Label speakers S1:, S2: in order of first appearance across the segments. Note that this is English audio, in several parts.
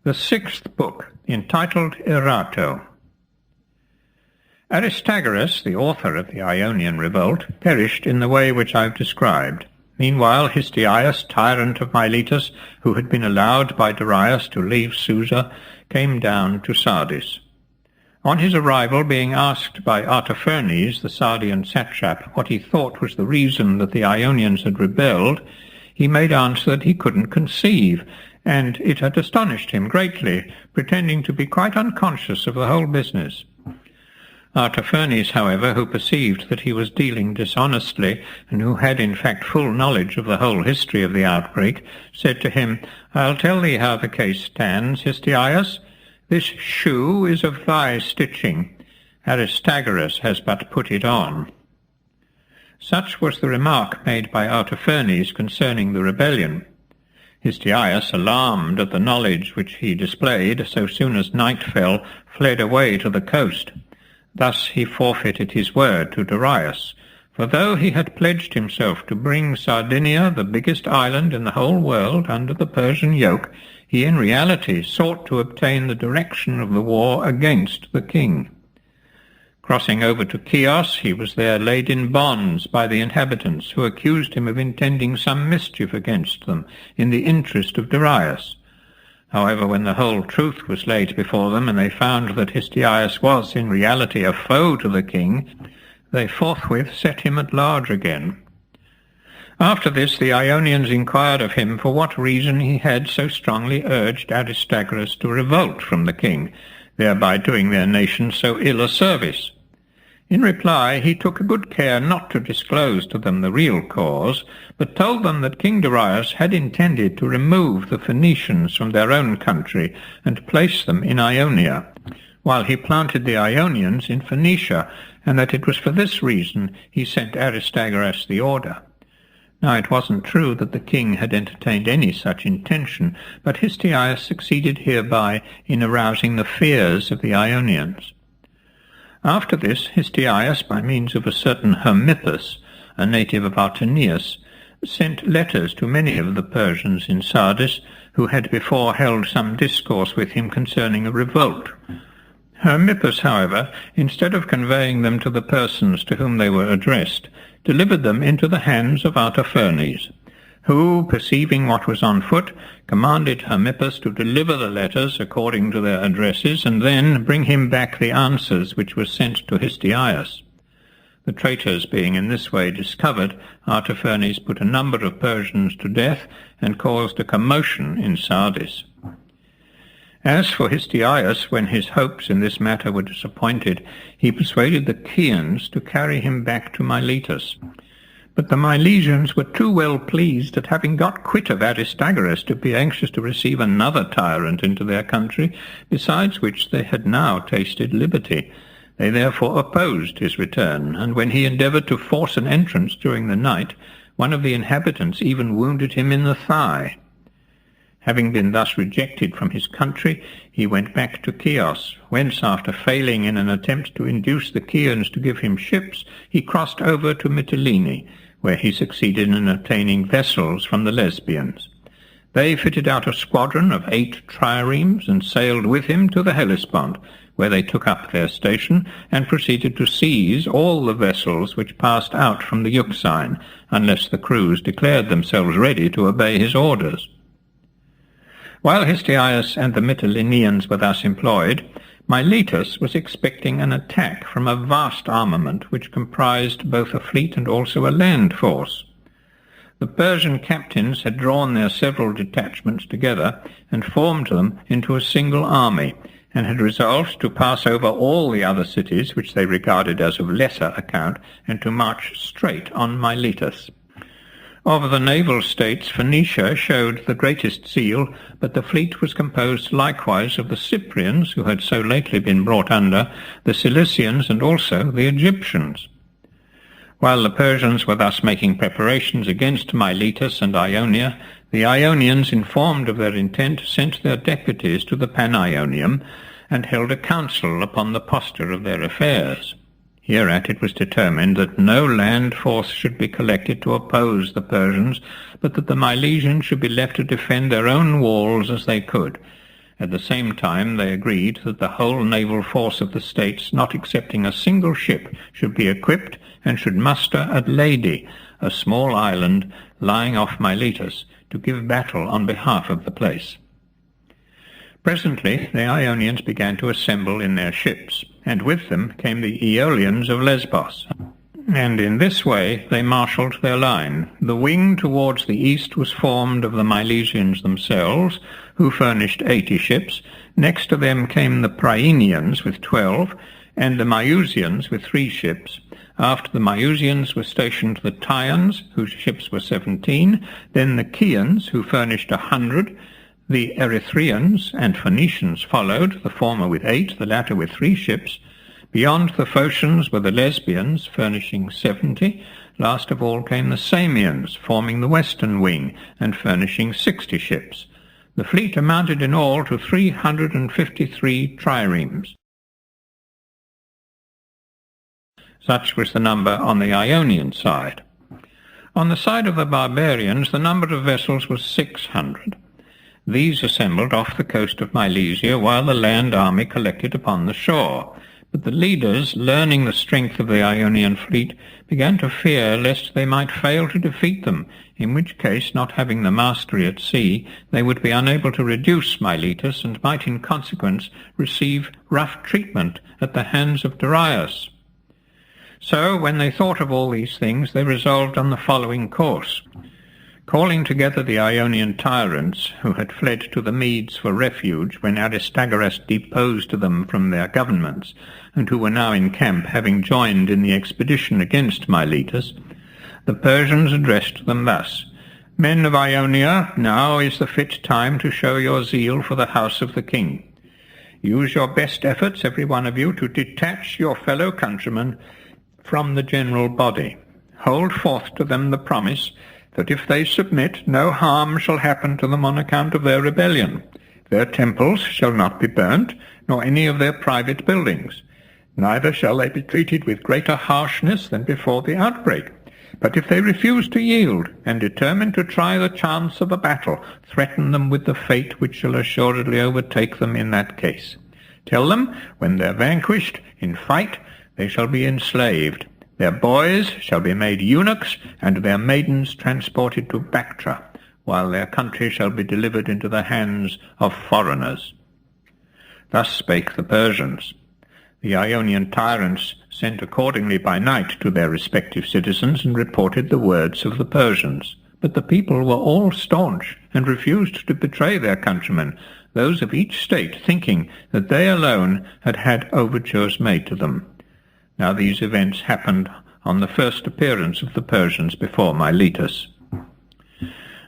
S1: The sixth book, entitled Erato. Aristagoras, the author of the Ionian revolt, perished in the way which I have described. Meanwhile, Histiaeus, tyrant of Miletus, who had been allowed by Darius to leave Susa, came down to Sardis. On his arrival, being asked by Artaphernes, the Sardian satrap, what he thought was the reason that the Ionians had rebelled, he made answer that he couldn't conceive, and it had astonished him greatly, pretending to be quite unconscious of the whole business. Artaphernes, however, who perceived that he was dealing dishonestly, and who had in fact full knowledge of the whole history of the outbreak, said to him, "I'll tell thee how the case stands, Histiaeus. This shoe is of thy stitching. Aristagoras has but put it on." Such was the remark made by Artaphernes concerning the rebellion. Histiaeus, alarmed at the knowledge which he displayed, so soon as night fell, fled away to the coast. Thus he forfeited his word to Darius, for though he had pledged himself to bring Sardinia, the biggest island in the whole world, under the Persian yoke, he in reality sought to obtain the direction of the war against the king. Crossing over to Chios, he was there laid in bonds by the inhabitants, who accused him of intending some mischief against them in the interest of Darius. However, when the whole truth was laid before them, and they found that Histiaeus was in reality a foe to the king, they forthwith set him at large again. After this, the Ionians inquired of him for what reason he had so strongly urged Aristagoras to revolt from the king, thereby doing their nation so ill a service. In reply, he took good care not to disclose to them the real cause, but told them that King Darius had intended to remove the Phoenicians from their own country and place them in Ionia, while he planted the Ionians in Phoenicia, and that it was for this reason he sent Aristagoras the order. Now it wasn't true that the king had entertained any such intention, but Histiaeus succeeded hereby in arousing the fears of the Ionians. After this, Histiaeus, by means of a certain Hermippus, a native of Artanius, sent letters to many of the Persians in Sardis, who had before held some discourse with him concerning a revolt. Hermippus, however, instead of conveying them to the persons to whom they were addressed, delivered them into the hands of Artaphernes, who, perceiving what was on foot, commanded Hermippus to deliver the letters according to their addresses, and then bring him back the answers which were sent to Histiaeus. The traitors being in this way discovered, Artaphernes put a number of Persians to death, and caused a commotion in Sardis. As for Histiaeus, when his hopes in this matter were disappointed, he persuaded the Chians to carry him back to Miletus. But the Milesians were too well pleased at having got quit of Aristagoras to be anxious to receive another tyrant into their country, besides which they had now tasted liberty. They therefore opposed his return, and when he endeavoured to force an entrance during the night, one of the inhabitants even wounded him in the thigh. Having been thus rejected from his country, he went back to Chios, whence, after failing in an attempt to induce the Chians to give him ships, he crossed over to Mytilene, where he succeeded in obtaining vessels from the Lesbians. They fitted out a squadron of 8 triremes and sailed with him to the Hellespont, where they took up their station and proceeded to seize all the vessels which passed out from the Euxine, unless the crews declared themselves ready to obey his orders. While Histiaeus and the Mytileneans were thus employed, Miletus was expecting an attack from a vast armament which comprised both a fleet and also a land force. The Persian captains had drawn their several detachments together and formed them into a single army, and had resolved to pass over all the other cities which they regarded as of lesser account, and to march straight on Miletus. Of the naval states, Phoenicia showed the greatest zeal, but the fleet was composed likewise of the Cyprians, who had so lately been brought under, the Cilicians, and also the Egyptians. While the Persians were thus making preparations against Miletus and Ionia, the Ionians, informed of their intent, sent their deputies to the Panionium, and held a council upon the posture of their affairs. Hereat it was determined that no land force should be collected to oppose the Persians, but that the Milesians should be left to defend their own walls as they could, At the same time they agreed that the whole naval force of the states, not excepting a single ship, should be equipped and should muster at Leyde, a small island lying off Miletus, to give battle on behalf of the place. Presently the Ionians began to assemble in their ships, and with them came the Aeolians of Lesbos. And in this way they marshalled their line. The wing towards the east was formed of the Milesians themselves, who furnished 80 ships. Next to them came the Praenians with 12, and the Myusians with 3 ships. After the Myusians were stationed the Tyans, whose ships were 17, then the Chians, who furnished 100, the Erythraeans and Phoenicians followed, the former with 8, the latter with 3 ships. Beyond the Phocians were the Lesbians, furnishing 70. Last of all came the Samians, forming the western wing, and furnishing 60 ships. The fleet amounted in all to 353 triremes. Such was the number on the Ionian side. On the side of the barbarians, the number of vessels was 600. These assembled off the coast of Milesia, while the land army collected upon the shore. But the leaders, learning the strength of the Ionian fleet, began to fear lest they might fail to defeat them, in which case, not having the mastery at sea, they would be unable to reduce Miletus, and might in consequence receive rough treatment at the hands of Darius. So, when they thought of all these things, they resolved on the following course. Calling together the Ionian tyrants, who had fled to the Medes for refuge when Aristagoras deposed them from their governments, and who were now in camp, having joined in the expedition against Miletus, the Persians addressed them thus: Men of Ionia, now is the fit time to show your zeal for the house of the king. Use your best efforts, every one of you, to detach your fellow countrymen from the general body. Hold forth to them the promise that if they submit, no harm shall happen to them on account of their rebellion. Their temples shall not be burnt, nor any of their private buildings. Neither shall they be treated with greater harshness than before the outbreak. But if they refuse to yield, and determine to try the chance of a battle, threaten them with the fate which shall assuredly overtake them in that case. Tell them, when they are vanquished in fight, they shall be enslaved. Their boys shall be made eunuchs, and their maidens transported to Bactra, while their country shall be delivered into the hands of foreigners. Thus spake the Persians. The Ionian tyrants sent accordingly by night to their respective citizens and reported the words of the Persians. But the people were all staunch, and refused to betray their countrymen, those of each state thinking that they alone had had overtures made to them. Now these events happened on the first appearance of the Persians before Miletus.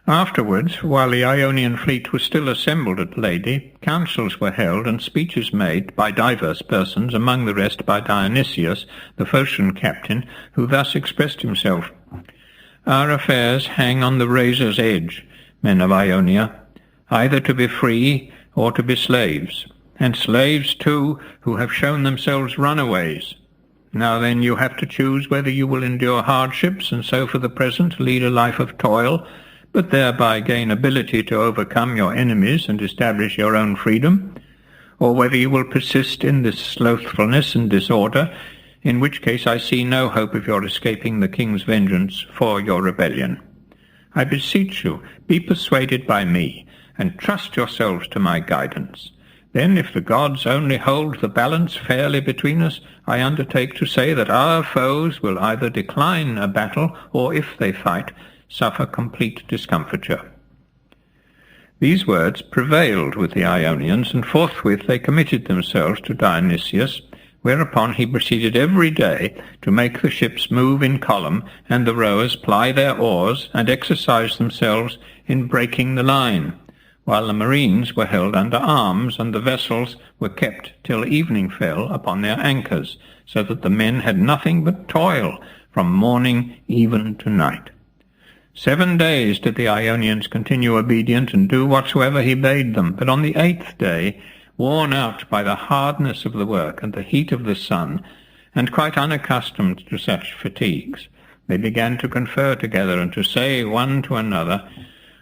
S1: Afterwards, while the Ionian fleet was still assembled at Leyde, councils were held and speeches made by divers persons, among the rest by Dionysius, the Phocian captain, who thus expressed himself: Our affairs hang on the razor's edge, men of Ionia, either to be free or to be slaves, and slaves too who have shown themselves runaways. Now then, you have to choose whether you will endure hardships, and so for the present lead a life of toil, but thereby gain ability to overcome your enemies and establish your own freedom, or whether you will persist in this slothfulness and disorder, in which case I see no hope of your escaping the king's vengeance for your rebellion. I beseech you, be persuaded by me, and trust yourselves to my guidance. Then, if the gods only hold the balance fairly between us, I undertake to say that our foes will either decline a battle, or, if they fight, suffer complete discomfiture. These words prevailed with the Ionians, and forthwith they committed themselves to Dionysius, whereupon he proceeded every day to make the ships move in column, and the rowers ply their oars, and exercise themselves in breaking the line, while the marines were held under arms, and the vessels were kept till evening fell upon their anchors, so that the men had nothing but toil from morning even to night. 7 days did the Ionians continue obedient, and do whatsoever he bade them. But on the 8th day, worn out by the hardness of the work and the heat of the sun, and quite unaccustomed to such fatigues, they began to confer together, and to say one to another,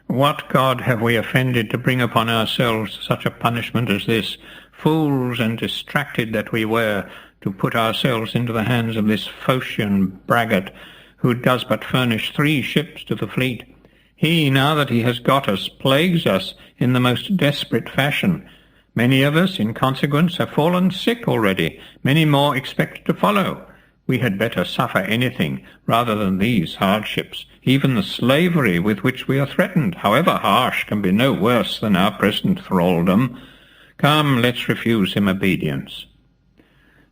S1: What god have we offended to bring upon ourselves such a punishment as this? Fools and distracted that we were, to put ourselves into the hands of this Phocian braggart, who does but furnish 3 ships to the fleet. He, now that he has got us, plagues us in the most desperate fashion. Many of us, in consequence, have fallen sick already. Many more expect to follow. We had better suffer anything rather than these hardships. Even the slavery with which we are threatened, however harsh, can be no worse than our present thraldom. Come, let's refuse him obedience."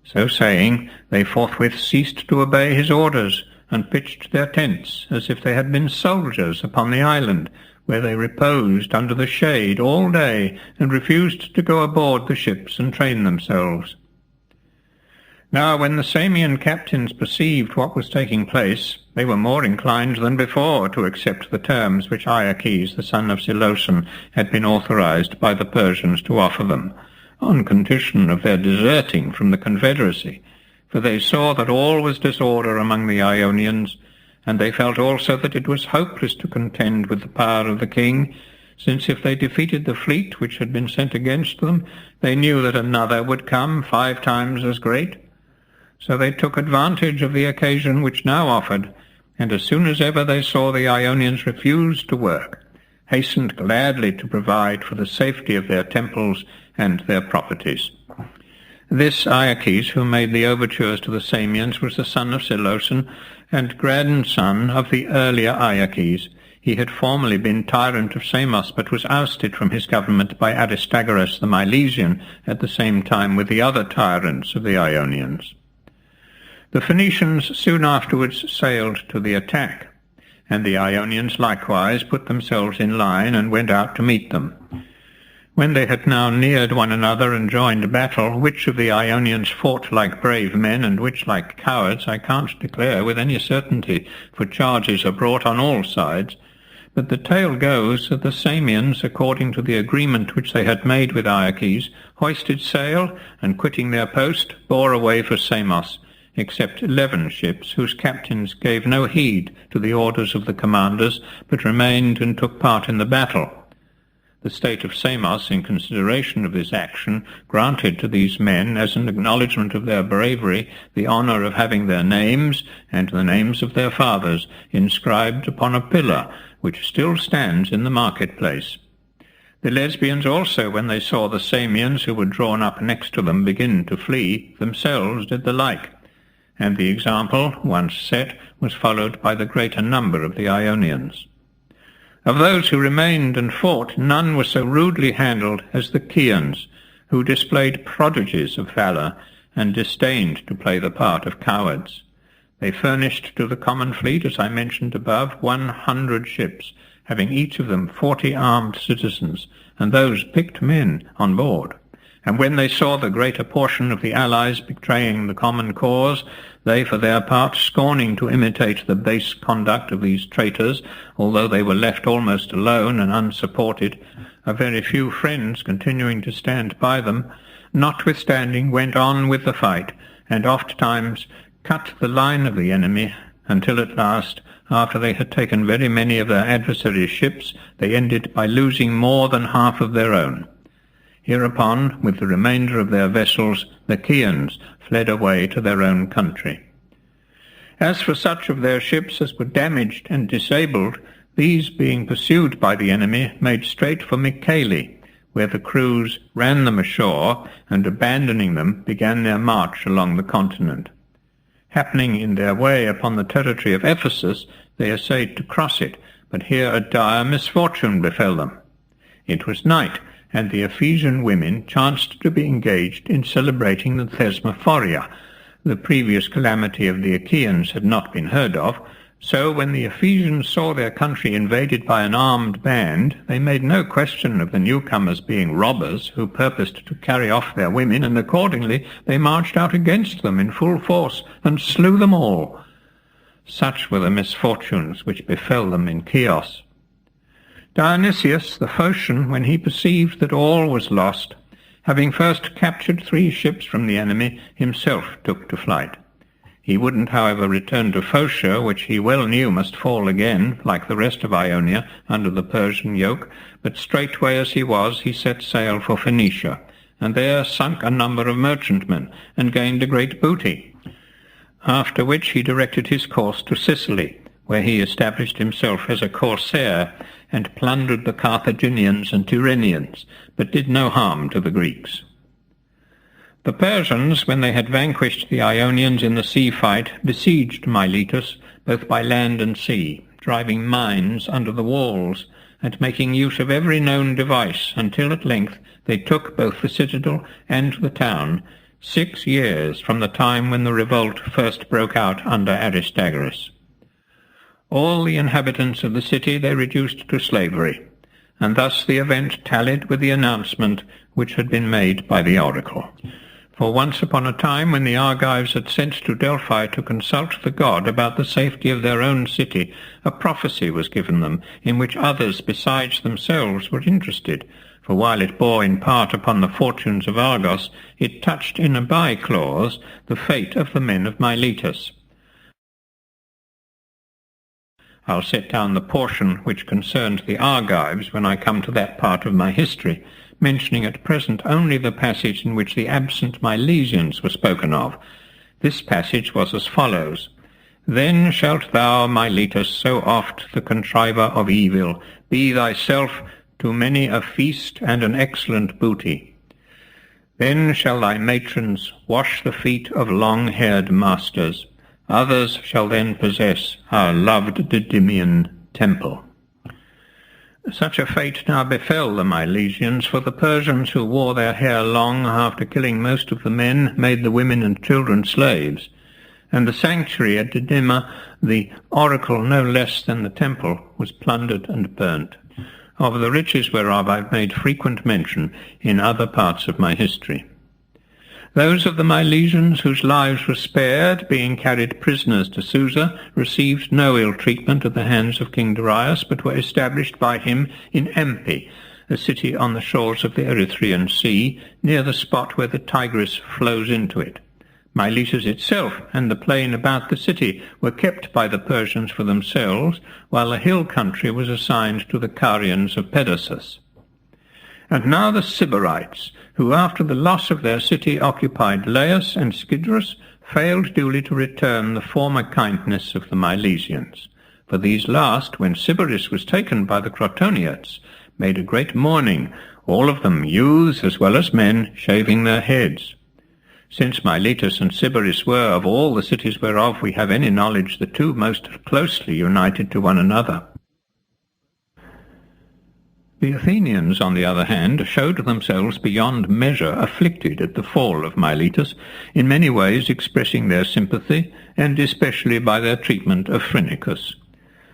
S1: So saying, they forthwith ceased to obey his orders, and pitched their tents, as if they had been soldiers, upon the island, where they reposed under the shade all day, and refused to go aboard the ships and train themselves. Now when the Samian captains perceived what was taking place, they were more inclined than before to accept the terms which Aeacus, the son of Seleucen, had been authorized by the Persians to offer them, on condition of their deserting from the confederacy, for they saw that all was disorder among the Ionians, and they felt also that it was hopeless to contend with the power of the king, since if they defeated the fleet which had been sent against them, they knew that another would come 5 times as great. So they took advantage of the occasion which now offered, and as soon as ever they saw the Ionians refuse to work, hastened gladly to provide for the safety of their temples and their properties. This Aeacus, who made the overtures to the Samians, was the son of Seleucen, and grandson of the earlier Aeacus. He had formerly been tyrant of Samos, but was ousted from his government by Aristagoras the Milesian at the same time with the other tyrants of the Ionians. The Phoenicians soon afterwards sailed to the attack, and the Ionians likewise put themselves in line and went out to meet them. When they had now neared one another and joined battle, which of the Ionians fought like brave men and which like cowards I can't declare with any certainty, for charges are brought on all sides. But the tale goes that the Samians, according to the agreement which they had made with Aeacus, hoisted sail, and quitting their post, bore away for Samos, except 11 ships, whose captains gave no heed to the orders of the commanders, but remained and took part in the battle. The state of Samos, in consideration of this action, granted to these men, as an acknowledgment of their bravery, the honour of having their names, and the names of their fathers, inscribed upon a pillar, which still stands in the marketplace. The Lesbians also, when they saw the Samians who were drawn up next to them begin to flee, themselves did the like, and the example, once set, was followed by the greater number of the Ionians. Of those who remained and fought, none was so rudely handled as the Chians, who displayed prodigies of valour, and disdained to play the part of cowards. They furnished to the common fleet, as I mentioned above, 100 ships, having each of them 40 armed citizens, and those picked men on board. And when they saw the greater portion of the allies betraying the common cause, they, for their part, scorning to imitate the base conduct of these traitors, although they were left almost alone and unsupported, a very few friends continuing to stand by them, notwithstanding went on with the fight, and oft times cut the line of the enemy, until at last, after they had taken very many of their adversaries' ships, they ended by losing more than half of their own. Hereupon, with the remainder of their vessels, the Chians fled away to their own country. As for such of their ships as were damaged and disabled, these, being pursued by the enemy, made straight for Mycale, where the crews ran them ashore, and abandoning them, began their march along the continent. Happening in their way upon the territory of Ephesus, they essayed to cross it, but here a dire misfortune befell them. It was night, and the Ephesian women chanced to be engaged in celebrating the Thesmophoria. The previous calamity of the Achaeans had not been heard of, so when the Ephesians saw their country invaded by an armed band, they made no question of the newcomers being robbers who purposed to carry off their women, and accordingly they marched out against them in full force and slew them all. Such were the misfortunes which befell them in Chios. Dionysius the Phocian, when he perceived that all was lost, having first captured 3 ships from the enemy, himself took to flight. He wouldn't, however, return to Phocia, which he well knew must fall again, like the rest of Ionia, under the Persian yoke, but straightway as he was, he set sail for Phoenicia, and there sunk a number of merchantmen, and gained a great booty. After which he directed his course to Sicily, where he established himself as a corsair, and plundered the Carthaginians and Tyrrhenians, but did no harm to the Greeks. The Persians, when they had vanquished the Ionians in the sea fight, besieged Miletus, both by land and sea, driving mines under the walls, and making use of every known device, until at length they took both the citadel and the town, 6 years from the time when the revolt first broke out under Aristagoras. All the inhabitants of the city they reduced to slavery, and thus the event tallied with the announcement which had been made by the oracle. For once upon a time, when the Argives had sent to Delphi to consult the god about the safety of their own city, a prophecy was given them, in which others besides themselves were interested, for while it bore in part upon the fortunes of Argos, it touched in a by-clause the fate of the men of Miletus. I'll set down the portion which concerned the Argives when I come to that part of my history, mentioning at present only the passage in which the absent Milesians were spoken of. This passage was as follows: Then shalt thou, Miletus, so oft the contriver of evil, be thyself to many a feast and an excellent booty. Then shall thy matrons wash the feet of long-haired masters. Others shall then possess our loved Didymian temple. Such a fate now befell the Milesians, for the Persians, who wore their hair long after killing most of the men, made the women and children slaves, and the sanctuary at Didyma, the oracle no less than the temple, was plundered and burnt, of the riches whereof I have made frequent mention in other parts of my history. Those of the Milesians whose lives were spared, being carried prisoners to Susa, received no ill treatment at the hands of King Darius, but were established by him in Empe, a city on the shores of the Erythraean Sea, near the spot where the Tigris flows into it. Miletus itself and the plain about the city were kept by the Persians for themselves, while the hill country was assigned to the Carians of Pedasus. And now the Sybarites, who after the loss of their city occupied Laius and Skidrus, failed duly to return the former kindness of the Milesians. For these last, when Sybaris was taken by the Crotoniates, made a great mourning, all of them, youths as well as men, shaving their heads. Since Miletus and Sybaris were, of all the cities whereof we have any knowledge, the two most closely united to one another. The Athenians, on the other hand, showed themselves beyond measure afflicted at the fall of Miletus, in many ways expressing their sympathy, and especially by their treatment of Phrynichus.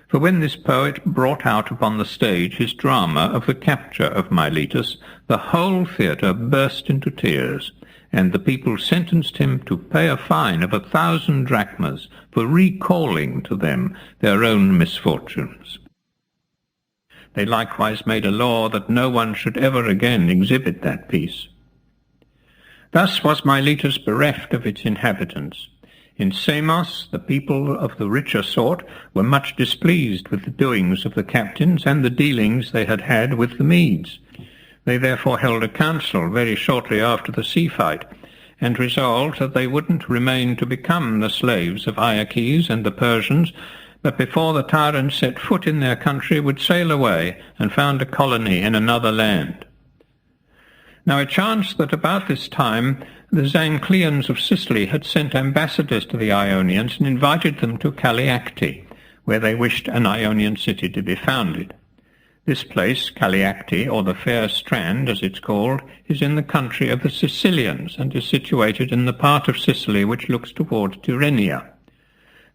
S1: For when this poet brought out upon the stage his drama of the capture of Miletus, the whole theatre burst into tears, and the people sentenced him to pay a fine of 1,000 drachmas for recalling to them their own misfortunes. They likewise made a law that no one should ever again exhibit that piece. Thus was Miletus bereft of its inhabitants. In Samos, the people of the richer sort were much displeased with the doings of the captains and the dealings they had had with the Medes. They therefore held a council very shortly after the sea fight, and resolved that they wouldn't remain to become the slaves of Aeaces and the Persians, but before the tyrants set foot in their country would sail away and found a colony in another land. Now it chanced that about this time the Zancleans of Sicily had sent ambassadors to the Ionians and invited them to Caliacte, where they wished an Ionian city to be founded. This place, Caliacte, or the Fair Strand, as it's called, is in the country of the Sicilians, and is situated in the part of Sicily which looks towards Tyrrhenia.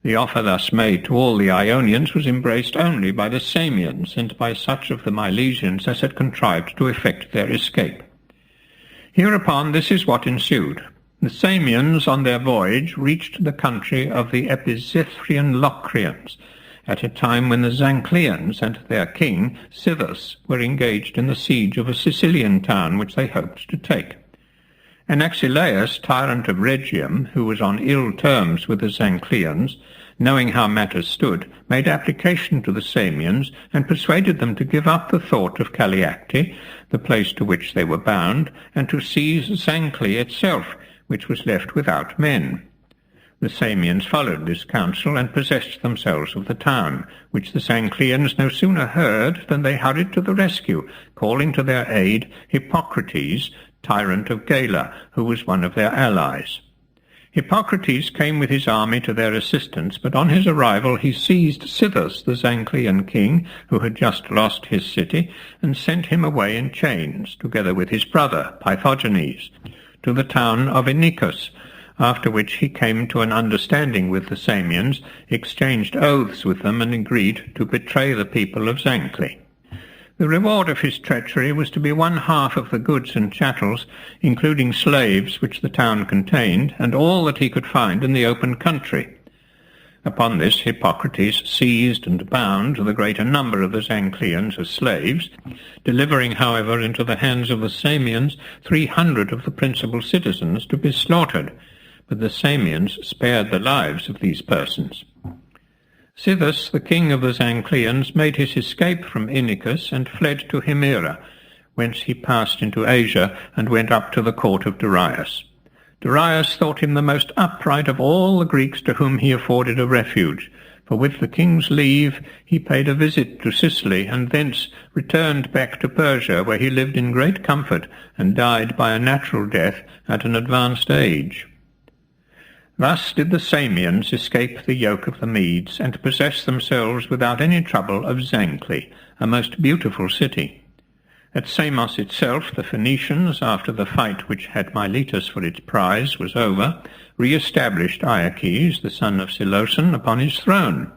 S1: The offer thus made to all the Ionians was embraced only by the Samians, and by such of the Milesians as had contrived to effect their escape. Hereupon this is what ensued. The Samians on their voyage reached the country of the Epizithrian Locrians, at a time when the Zancleans and their king, Sithus, were engaged in the siege of a Sicilian town which they hoped to take. Anaxilaus, tyrant of Rhegium, who was on ill terms with the Zancleans, knowing how matters stood, made application to the Samians and persuaded them to give up the thought of Caliacte, the place to which they were bound, and to seize Zancli itself, which was left without men. The Samians followed this counsel and possessed themselves of the town, which the Zancleans no sooner heard than they hurried to the rescue, calling to their aid Hippocrates, tyrant of Gela, who was one of their allies. Hippocrates came with his army to their assistance, but on his arrival he seized Sithus, the Zanclean king, who had just lost his city, and sent him away in chains, together with his brother, Pythogenes, to the town of Inicus, after which he came to an understanding with the Samians, exchanged oaths with them, and agreed to betray the people of Zancli. The reward of his treachery was to be 1/2 of the goods and chattels, including slaves which the town contained, and all that he could find in the open country. Upon this Hippocrates seized and bound the greater number of the Zancleans as slaves, delivering, however, into the hands of the Samians 300 of the principal citizens to be slaughtered, but the Samians spared the lives of these persons. Sithus, the king of the Zancleans, made his escape from Inicus and fled to Himera, whence he passed into Asia and went up to the court of Darius. Darius thought him the most upright of all the Greeks to whom he afforded a refuge, for with the king's leave he paid a visit to Sicily, and thence returned back to Persia, where he lived in great comfort and died by a natural death at an advanced age. Thus did the Samians escape the yoke of the Medes, and possess themselves without any trouble of Zancli, a most beautiful city. At Samos itself, the Phoenicians, after the fight which had Miletus for its prize was over, re-established Aeaces, the son of Seleucon, upon his throne.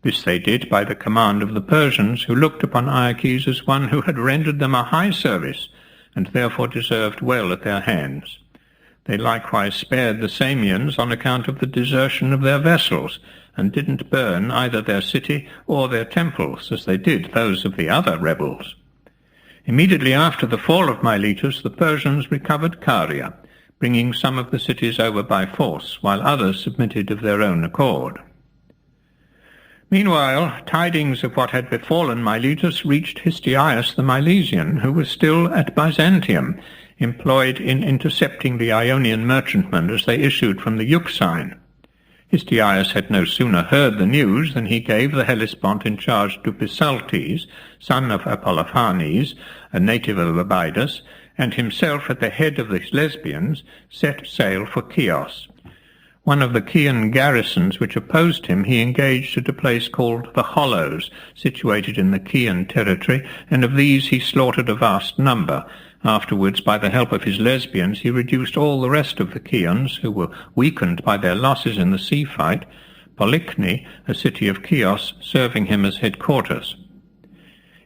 S1: This they did by the command of the Persians, who looked upon Aeaces as one who had rendered them a high service, and therefore deserved well at their hands. They likewise spared the Samians on account of the desertion of their vessels, and didn't burn either their city or their temples, as they did those of the other rebels. Immediately after the fall of Miletus, the Persians recovered Caria, bringing some of the cities over by force, while others submitted of their own accord. Meanwhile, tidings of what had befallen Miletus reached Histiaeus the Milesian, who was still at Byzantium, employed in intercepting the Ionian merchantmen as they issued from the Euxine. Histiaeus had no sooner heard the news than he gave the Hellespont in charge to Pisaltes, son of Apollophanes, a native of Abydos, and himself at the head of the Lesbians set sail for Chios. One of the Chian garrisons which opposed him he engaged at a place called the Hollows, situated in the Chian territory, and of these he slaughtered a vast number. Afterwards, by the help of his Lesbians, he reduced all the rest of the Chians, who were weakened by their losses in the sea fight, Polychne, a city of Chios, serving him as headquarters.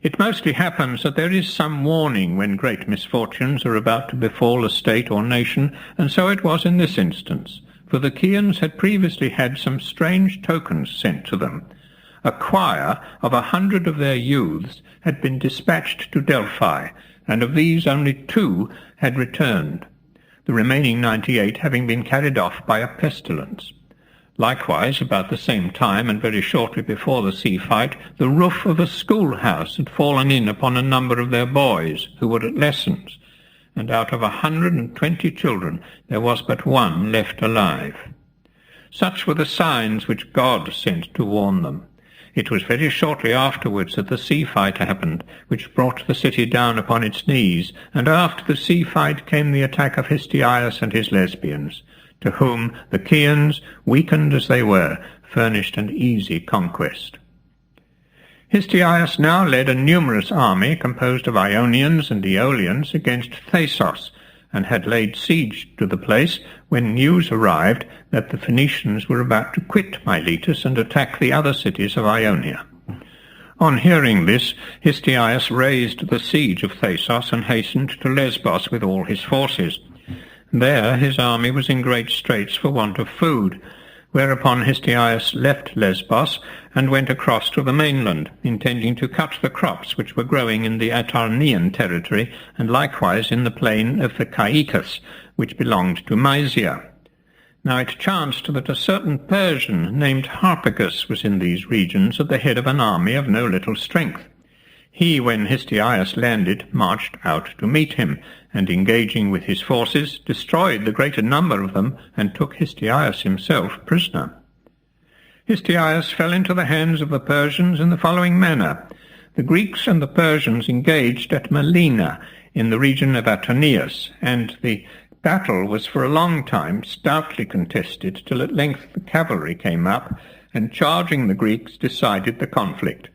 S1: It mostly happens that there is some warning when great misfortunes are about to befall a state or nation, and so it was in this instance, for the Chians had previously had some strange tokens sent to them. A choir of 100 of their youths had been dispatched to Delphi, and of these only 2 had returned, the remaining 98 having been carried off by a pestilence. Likewise, about the same time, and very shortly before the sea fight, the roof of a schoolhouse had fallen in upon a number of their boys, who were at lessons, and out of 120 children there was but 1 left alive. Such were the signs which God sent to warn them. It was very shortly afterwards that the sea fight happened, which brought the city down upon its knees, and after the sea fight came the attack of Histiaeus and his Lesbians, to whom the Chians, weakened as they were, furnished an easy conquest. Histiaeus now led a numerous army composed of Ionians and Aeolians against Thasos, and had laid siege to the place when news arrived that the Phoenicians were about to quit Miletus and attack the other cities of Ionia. On hearing this, Histiaeus raised the siege of Thasos and hastened to Lesbos with all his forces. There his army was in great straits for want of food. whereupon Histiaeus left Lesbos and went across to the mainland, intending to cut the crops which were growing in the Atarnean territory, and likewise in the plain of the Caicus, which belonged to Mysia. Now it chanced that a certain Persian named Harpagus was in these regions at the head of an army of no little strength. He, when Histiaeus landed, marched out to meet him, and engaging with his forces, destroyed the greater number of them, and took Histiaeus himself prisoner. Histiaeus fell into the hands of the Persians in the following manner. The Greeks and the Persians engaged at Melina, in the region of Atarneus, and the battle was for a long time stoutly contested, till at length the cavalry came up, and charging the Greeks, decided the conflict.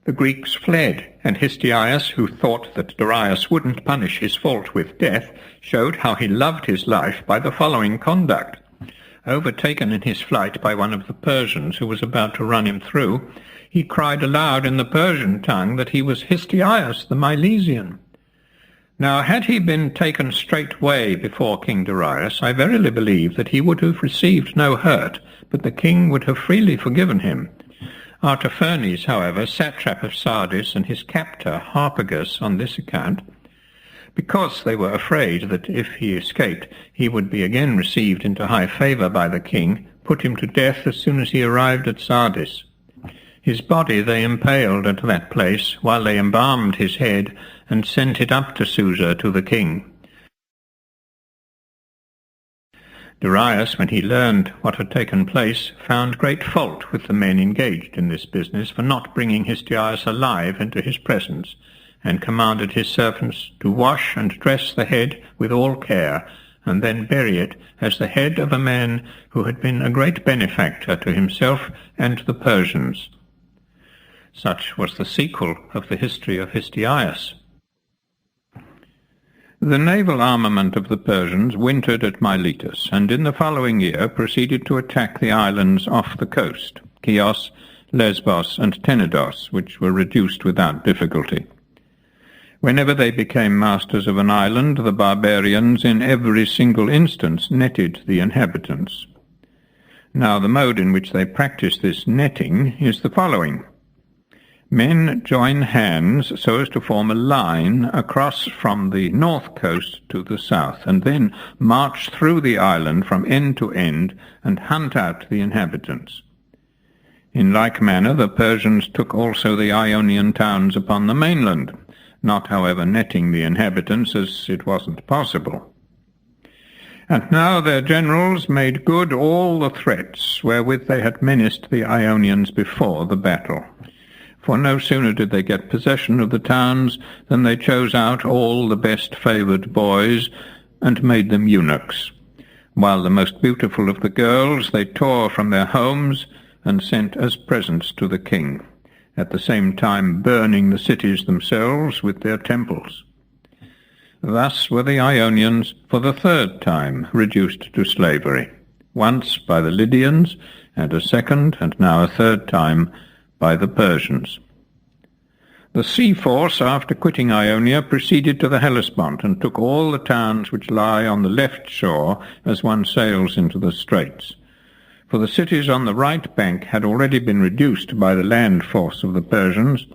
S1: The Greeks fled, and Histiaeus, who thought that Darius wouldn't punish his fault with death, showed how he loved his life by the following conduct. Overtaken in his flight by one of the Persians who was about to run him through, he cried aloud in the Persian tongue that he was Histiaeus the Milesian. Now, had he been taken straightway before King Darius, I verily believe that he would have received no hurt, but the king would have freely forgiven him. Artaphernes, however, satrap of Sardis, and his captor Harpagus, on this account, because they were afraid that if he escaped he would be again received into high favour by the king, put him to death as soon as he arrived at Sardis. His body they impaled at that place, while they embalmed his head, and sent it up to Susa to the king. Darius, when he learned what had taken place, found great fault with the men engaged in this business for not bringing Histiaeus alive into his presence, and commanded his servants to wash and dress the head with all care, and then bury it as the head of a man who had been a great benefactor to himself and the Persians. Such was the sequel of the history of Histiaeus. The naval armament of the Persians wintered at Miletus, and in the following year proceeded to attack the islands off the coast, Chios, Lesbos, and Tenedos, which were reduced without difficulty. Whenever they became masters of an island, the barbarians in every single instance netted the inhabitants. Now the mode in which they practice this netting is the following. Men join hands so as to form a line across from the north coast to the south, and then march through the island from end to end and hunt out the inhabitants. In like manner the Persians took also the Ionian towns upon the mainland, not however netting the inhabitants, as it wasn't possible. And now their generals made good all the threats wherewith they had menaced the Ionians before the battle. For no sooner did they get possession of the towns than they chose out all the best favoured boys and made them eunuchs, while the most beautiful of the girls they tore from their homes and sent as presents to the king, at the same time burning the cities themselves with their temples. Thus were the Ionians for the third time reduced to slavery, once by the Lydians, and a second, and now a third time, by the Persians. The sea force, after quitting Ionia, proceeded to the Hellespont, and took all the towns which lie on the left shore as one sails into the straits. For the cities on the right bank had already been reduced by the land force of the Persians.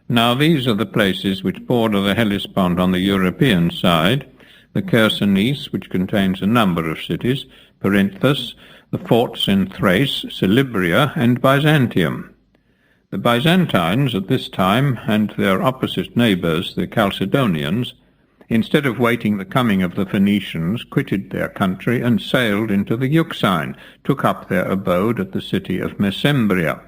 S1: Now these are the places which border the Hellespont on the European side, the Chersonese, which contains a number of cities, Perinthus, the forts in Thrace, Celibria, and Byzantium. The Byzantines at this time, and their opposite neighbours, the Chalcedonians, instead of waiting the coming of the Phoenicians, quitted their country and sailed into the Euxine, took up their abode at the city of Mesembria.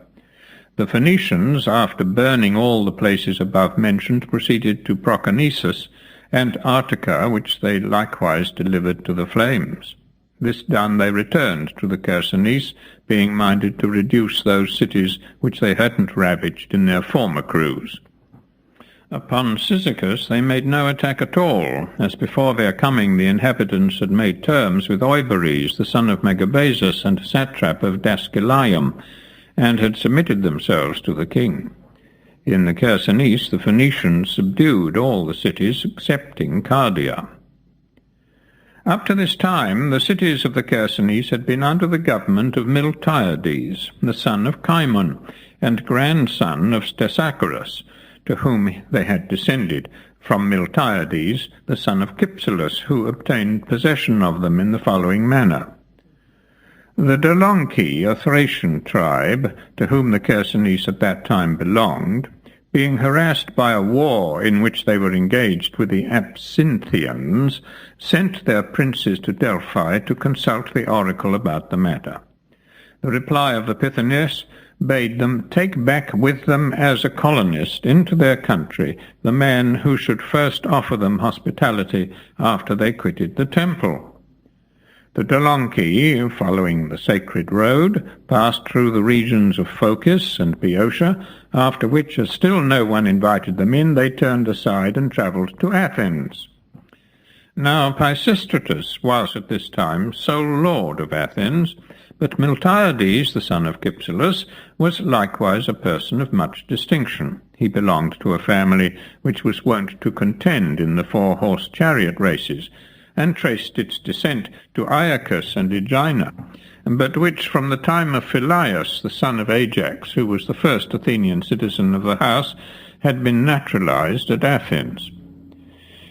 S1: The Phoenicians, after burning all the places above mentioned, proceeded to Proconnesus and Artica, which they likewise delivered to the flames. This done, they returned to the Chersonese, being minded to reduce those cities which they hadn't ravaged in their former cruise. Upon Cyzicus they made no attack at all, as before their coming the inhabitants had made terms with Oiberes, the son of Megabazus and satrap of Dascylium, and had submitted themselves to the king. In the Chersonese the Phoenicians subdued all the cities excepting Cardia. Up to this time, the cities of the Chersonese had been under the government of Miltiades, the son of Cimon, and grandson of Stesichorus, to whom they had descended from Miltiades, the son of Cypselus, who obtained possession of them in the following manner. The Dolonci, a Thracian tribe, to whom the Chersonese at that time belonged, being harassed by a war in which they were engaged with the Absinthians, sent their princes to Delphi to consult the oracle about the matter. The reply of the Pythoness bade them take back with them as a colonist into their country the man who should first offer them hospitality after they quitted the temple. The Dolonci, following the sacred road, passed through the regions of Phocis and Boeotia, after which, as still no one invited them in, they turned aside and travelled to Athens. Now Pisistratus was at this time sole lord of Athens, but Miltiades, the son of Cypselus, was likewise a person of much distinction. He belonged to a family which was wont to contend in the four-horse chariot races, and traced its descent to Iacchus and Aegina, but which from the time of Philius, the son of Ajax, who was the first Athenian citizen of the house, had been naturalized at Athens.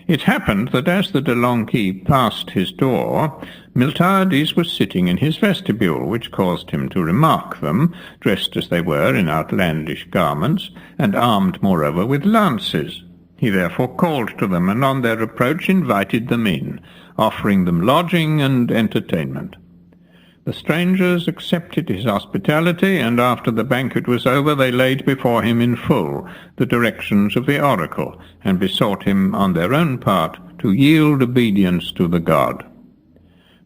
S1: It happened that as the Dolonci passed his door, Miltiades was sitting in his vestibule, which caused him to remark them, dressed as they were in outlandish garments, and armed moreover with lances. He therefore called to them, and on their approach invited them in, offering them lodging and entertainment. The strangers accepted his hospitality, and after the banquet was over they laid before him in full the directions of the oracle, and besought him on their own part to yield obedience to the god.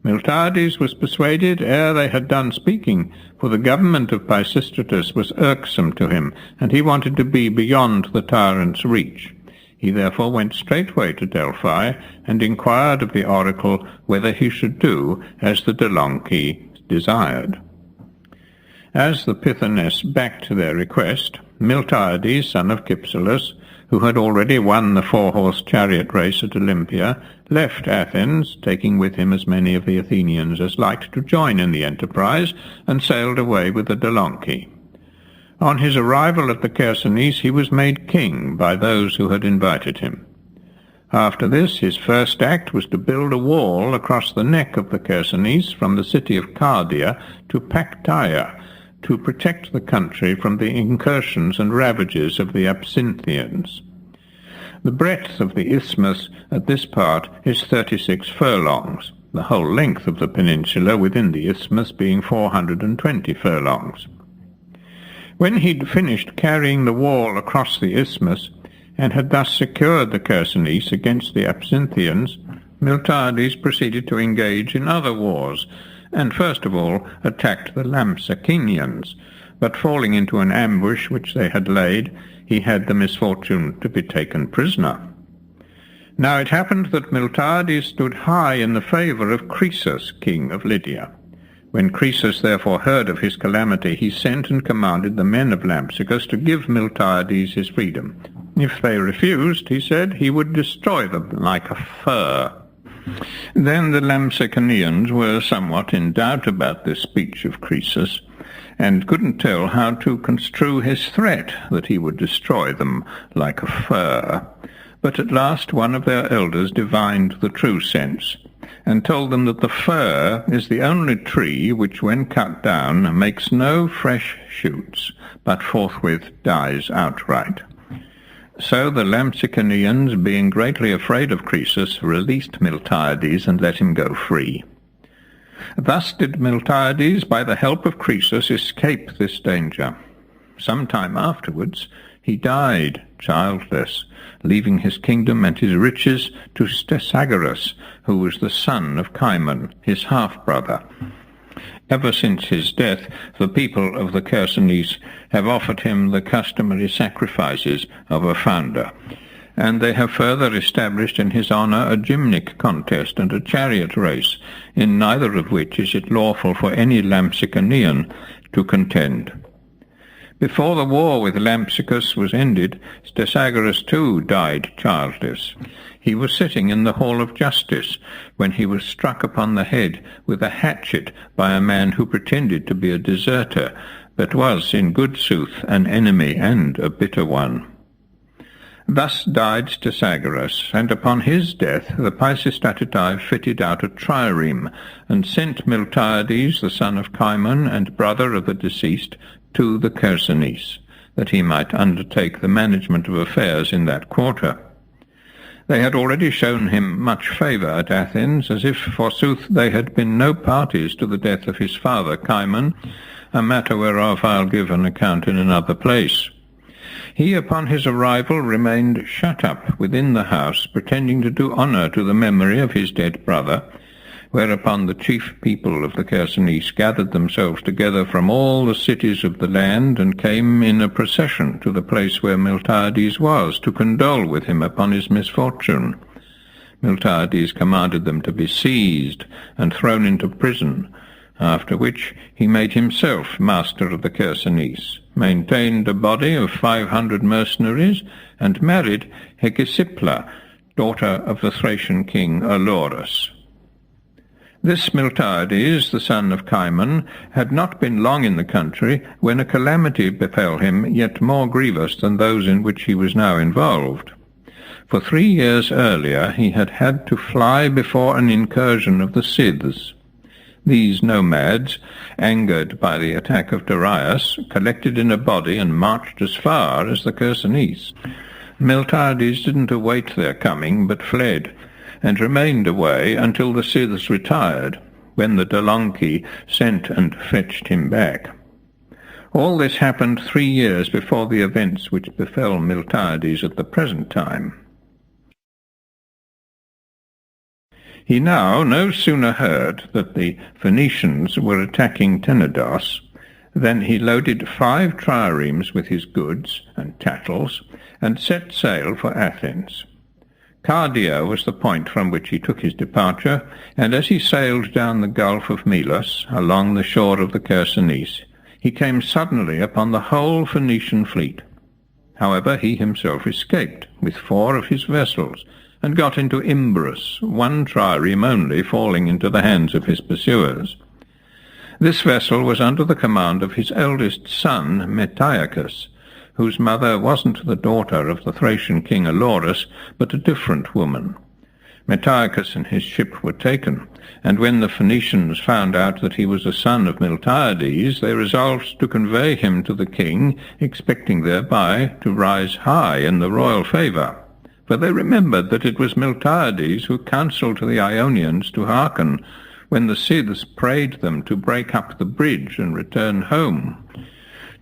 S1: Miltiades was persuaded ere they had done speaking, for the government of Pisistratus was irksome to him, and he wanted to be beyond the tyrant's reach. He therefore went straightway to Delphi, and inquired of the oracle whether he should do as the Dolonci desired. As the Pythoness backed their request, Miltiades, son of Cypselus, who had already won the four-horse chariot race at Olympia, left Athens, taking with him as many of the Athenians as liked to join in the enterprise, and sailed away with the Dolonci. On his arrival at the Chersonese he was made king by those who had invited him. After this, his first act was to build a wall across the neck of the Chersonese from the city of Cardia to Pactyia, to protect the country from the incursions and ravages of the Absinthians. The breadth of the isthmus at this part is 36 furlongs, the whole length of the peninsula within the isthmus being 420 furlongs. When he'd finished carrying the wall across the isthmus, and had thus secured the Chersonese against the Absinthians, Miltiades proceeded to engage in other wars, and first of all attacked the Lampsacinians, but falling into an ambush which they had laid, he had the misfortune to be taken prisoner. Now it happened that Miltiades stood high in the favour of Croesus, king of Lydia. When Croesus therefore heard of his calamity, he sent and commanded the men of Lampsacus to give Miltiades his freedom. If they refused, he said, he would destroy them like a fur. Then the Lampsacinians were somewhat in doubt about this speech of Croesus, and couldn't tell how to construe his threat that he would destroy them like a fur. But at last one of their elders divined the true sense, and told them that the fir is the only tree which, when cut down, makes no fresh shoots, but forthwith dies outright. So the Lampsacinians, being greatly afraid of Croesus, released Miltiades and let him go free. Thus did Miltiades, by the help of Croesus, escape this danger. Some time afterwards he died childless, leaving his kingdom and his riches to Stesichorus, who was the son of Cimon, his half-brother. Ever since his death, the people of the Chersonese have offered him the customary sacrifices of a founder, and they have further established in his honour a gymnic contest and a chariot race, in neither of which is it lawful for any Lampsacinian to contend. Before the war with Lampsacus was ended, Stesagoras too died childless. He was sitting in the Hall of Justice when he was struck upon the head with a hatchet by a man who pretended to be a deserter, but was in good sooth an enemy and a bitter one. Thus died Stesagoras, and upon his death the Pisistratidae fitted out a trireme, and sent Miltiades, the son of Cimon and brother of the deceased, to the Chersonese, that he might undertake the management of affairs in that quarter. They had already shown him much favour at Athens, as if, forsooth, they had been no parties to the death of his father Cimon, a matter whereof I'll give an account in another place. He, upon his arrival, remained shut up within the house, pretending to do honour to the memory of his dead brother, whereupon the chief people of the Chersonese gathered themselves together from all the cities of the land, and came in a procession to the place where Miltiades was, to condole with him upon his misfortune. Miltiades commanded them to be seized and thrown into prison, after which he made himself master of the Chersonese, maintained a body of 500 mercenaries, and married Hegesippla, daughter of the Thracian king Olorus. This Miltiades, the son of Cimon, had not been long in the country when a calamity befell him yet more grievous than those in which he was now involved. For 3 years earlier he had had to fly before an incursion of the Scyths. These nomads, angered by the attack of Darius, collected in a body and marched as far as the Chersonese. Miltiades didn't await their coming, but fled, and remained away until the Scyths retired, when the Dolonci sent and fetched him back. All this happened 3 years before the events which befell Miltiades at the present time. He now no sooner heard that the Phoenicians were attacking Tenedos than he loaded 5 triremes with his goods and chattels, and set sail for Athens. Cardia was the point from which he took his departure, and as he sailed down the Gulf of Melos, along the shore of the Chersonese, he came suddenly upon the whole Phoenician fleet. However, he himself escaped with 4 of his vessels, and got into Imbros, 1 trireme only falling into the hands of his pursuers. This vessel was under the command of his eldest son, Metiacus, whose mother wasn't the daughter of the Thracian king Olorus, but a different woman. Metiacus and his ship were taken, and when the Phoenicians found out that he was a son of Miltiades, they resolved to convey him to the king, expecting thereby to rise high in the royal favour. For they remembered that it was Miltiades who counselled to the Ionians to hearken, when the Scyths prayed them to break up the bridge and return home.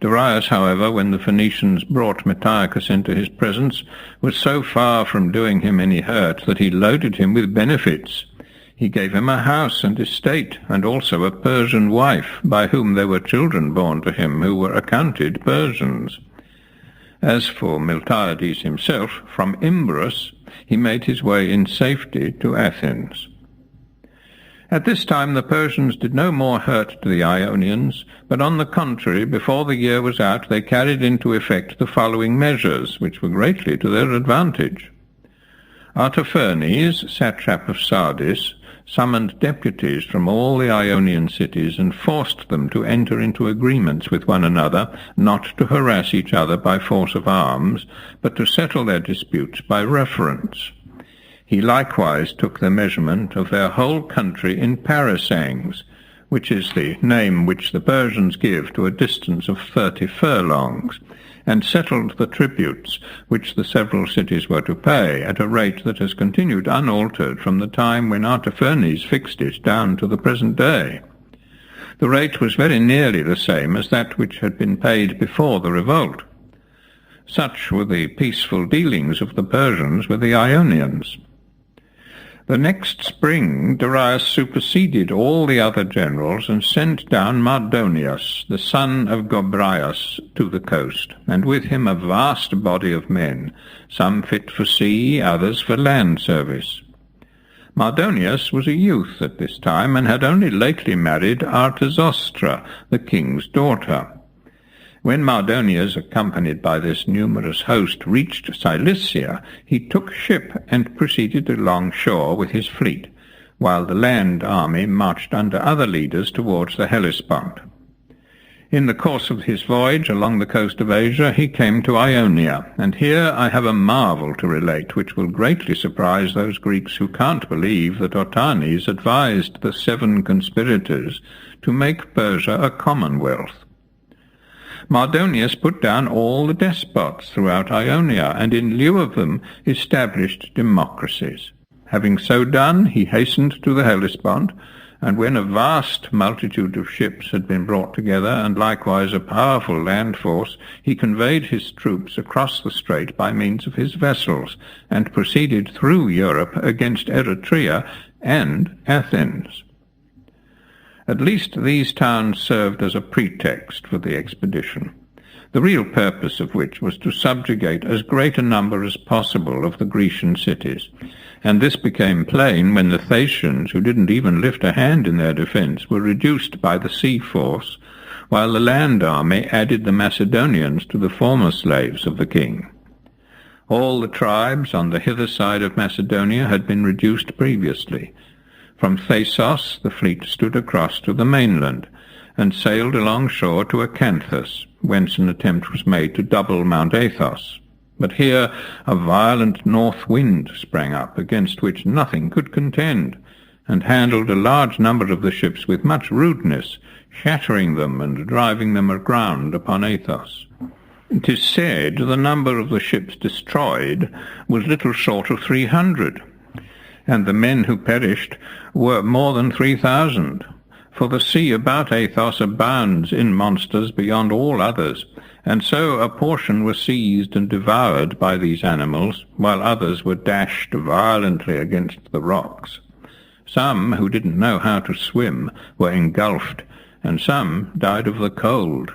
S1: Darius, however, when the Phoenicians brought Metiacus into his presence, was so far from doing him any hurt that he loaded him with benefits. He gave him a house and estate, and also a Persian wife, by whom there were children born to him who were accounted Persians. As for Miltiades himself, from Imbros he made his way in safety to Athens. At this time the Persians did no more hurt to the Ionians, but on the contrary, before the year was out, they carried into effect the following measures, which were greatly to their advantage. Artaphernes, satrap of Sardis, summoned deputies from all the Ionian cities and forced them to enter into agreements with one another, not to harass each other by force of arms, but to settle their disputes by reference. He likewise took the measurement of their whole country in parasangs, which is the name which the Persians give to a distance of 30 furlongs, and settled the tributes which the several cities were to pay at a rate that has continued unaltered from the time when Artaphernes fixed it down to the present day. The rate was very nearly the same as that which had been paid before the revolt. Such were the peaceful dealings of the Persians with the Ionians. The next spring Darius superseded all the other generals and sent down Mardonius, the son of Gobryas, to the coast, and with him a vast body of men, some fit for sea, others for land service. Mardonius was a youth at this time, and had only lately married Artazostra, the king's daughter. When Mardonius, accompanied by this numerous host, reached Cilicia, he took ship and proceeded along shore with his fleet, while the land army marched under other leaders towards the Hellespont. In the course of his voyage along the coast of Asia, he came to Ionia, and here I have a marvel to relate which will greatly surprise those Greeks who can't believe that Otanes advised the 7 conspirators to make Persia a commonwealth. Mardonius put down all the despots throughout Ionia, and in lieu of them established democracies. Having so done, he hastened to the Hellespont, and when a vast multitude of ships had been brought together, and likewise a powerful land force, he conveyed his troops across the strait by means of his vessels, and proceeded through Europe against Eretria and Athens. At least these towns served as a pretext for the expedition, the real purpose of which was to subjugate as great a number as possible of the Grecian cities, and this became plain when the Thasians, who didn't even lift a hand in their defence, were reduced by the sea force, while the land army added the Macedonians to the former slaves of the king. All the tribes on the hither side of Macedonia had been reduced previously. From Thasos the fleet stood across to the mainland, and sailed along shore to Acanthus, whence an attempt was made to double Mount Athos. But here a violent north wind sprang up, against which nothing could contend, and handled a large number of the ships with much rudeness, shattering them and driving them aground upon Athos. It is said the number of the ships destroyed was little short of 300, and the men who perished were more than 3,000, for the sea about Athos abounds in monsters beyond all others, and so a portion were seized and devoured by these animals, while others were dashed violently against the rocks. Some, who didn't know how to swim, were engulfed, and some died of the cold.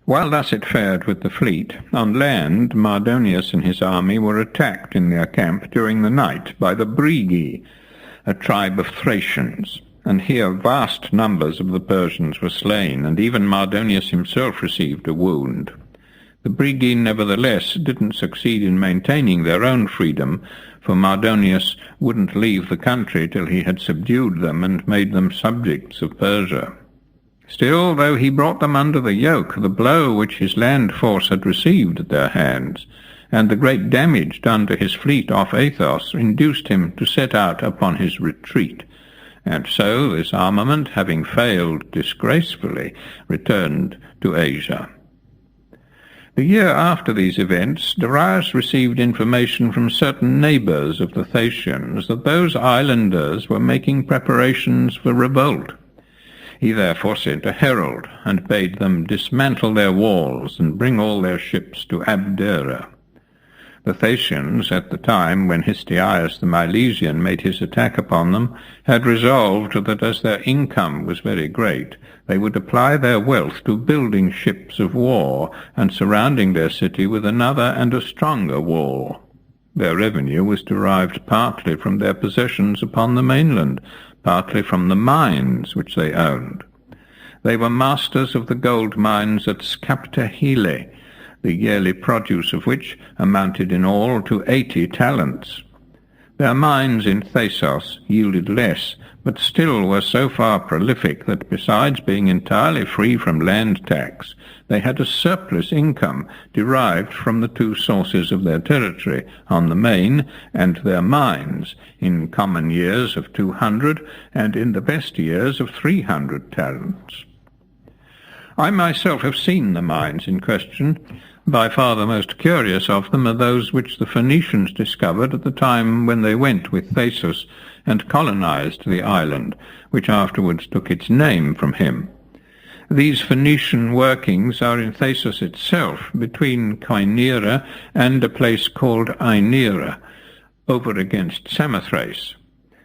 S1: While thus it fared with the fleet, on land Mardonius and his army were attacked in their camp during the night by the Brigi, a tribe of Thracians, and here vast numbers of the Persians were slain, and even Mardonius himself received a wound. The Brigi nevertheless didn't succeed in maintaining their own freedom, for Mardonius wouldn't leave the country till he had subdued them and made them subjects of Persia. Still, though he brought them under the yoke, the blow which his land force had received at their hands, and the great damage done to his fleet off Athos, induced him to set out upon his retreat, and so this armament, having failed disgracefully, returned to Asia. The year after these events, Darius received information from certain neighbours of the Thasians that those islanders were making preparations for revolt. He therefore sent a herald, and bade them dismantle their walls and bring all their ships to Abdera. The Thasians, at the time when Histiaeus the Milesian made his attack upon them, had resolved that as their income was very great, they would apply their wealth to building ships of war, and surrounding their city with another and a stronger wall. Their revenue was derived partly from their possessions upon the mainland, partly from the mines which they owned. They were masters of the gold mines at Skaptahile, the yearly produce of which amounted in all to 80 talents. Their mines in Thasos yielded less, but still were so far prolific that besides being entirely free from land tax, they had a surplus income derived from the two sources of their territory, on the main and their mines, in common years of 200 and in the best years of 300 talents. I myself have seen the mines in question. By far the most curious of them are those which the Phoenicians discovered at the time when they went with Theseus and colonized the island, which afterwards took its name from him. These Phoenician workings are in Thasos itself, between Koinera and a place called Ainera, over against Samothrace.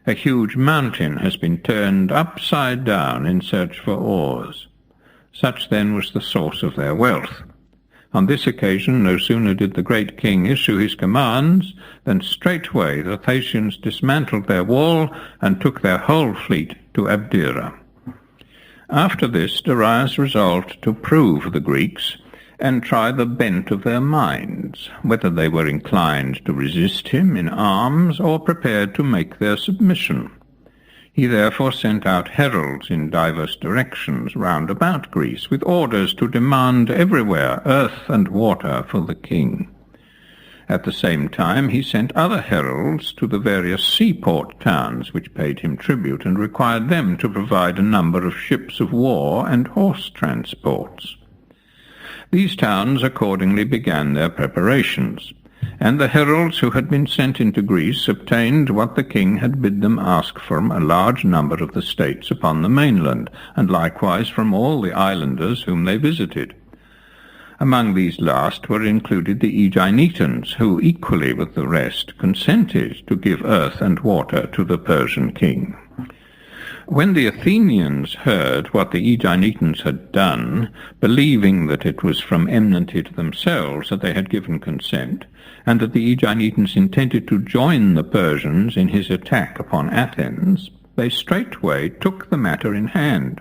S1: A huge mountain has been turned upside down in search for ores. Such then was the source of their wealth. On this occasion no sooner did the great king issue his commands than straightway the Thasians dismantled their wall and took their whole fleet to Abdera. After this, Darius resolved to prove the Greeks and try the bent of their minds, whether they were inclined to resist him in arms or prepared to make their submission. He therefore sent out heralds in divers directions round about Greece, with orders to demand everywhere earth and water for the king. At the same time he sent other heralds to the various seaport towns which paid him tribute, and required them to provide a number of ships of war and horse transports. These towns accordingly began their preparations, and the heralds who had been sent into Greece obtained what the king had bid them ask from a large number of the states upon the mainland, and likewise from all the islanders whom they visited. Among these last were included the Aeginetans, who, equally with the rest, consented to give earth and water to the Persian king. When the Athenians heard what the Aeginetans had done, believing that it was from enmity to themselves that they had given consent, and that the Aeginetans intended to join the Persians in his attack upon Athens, they straightway took the matter in hand.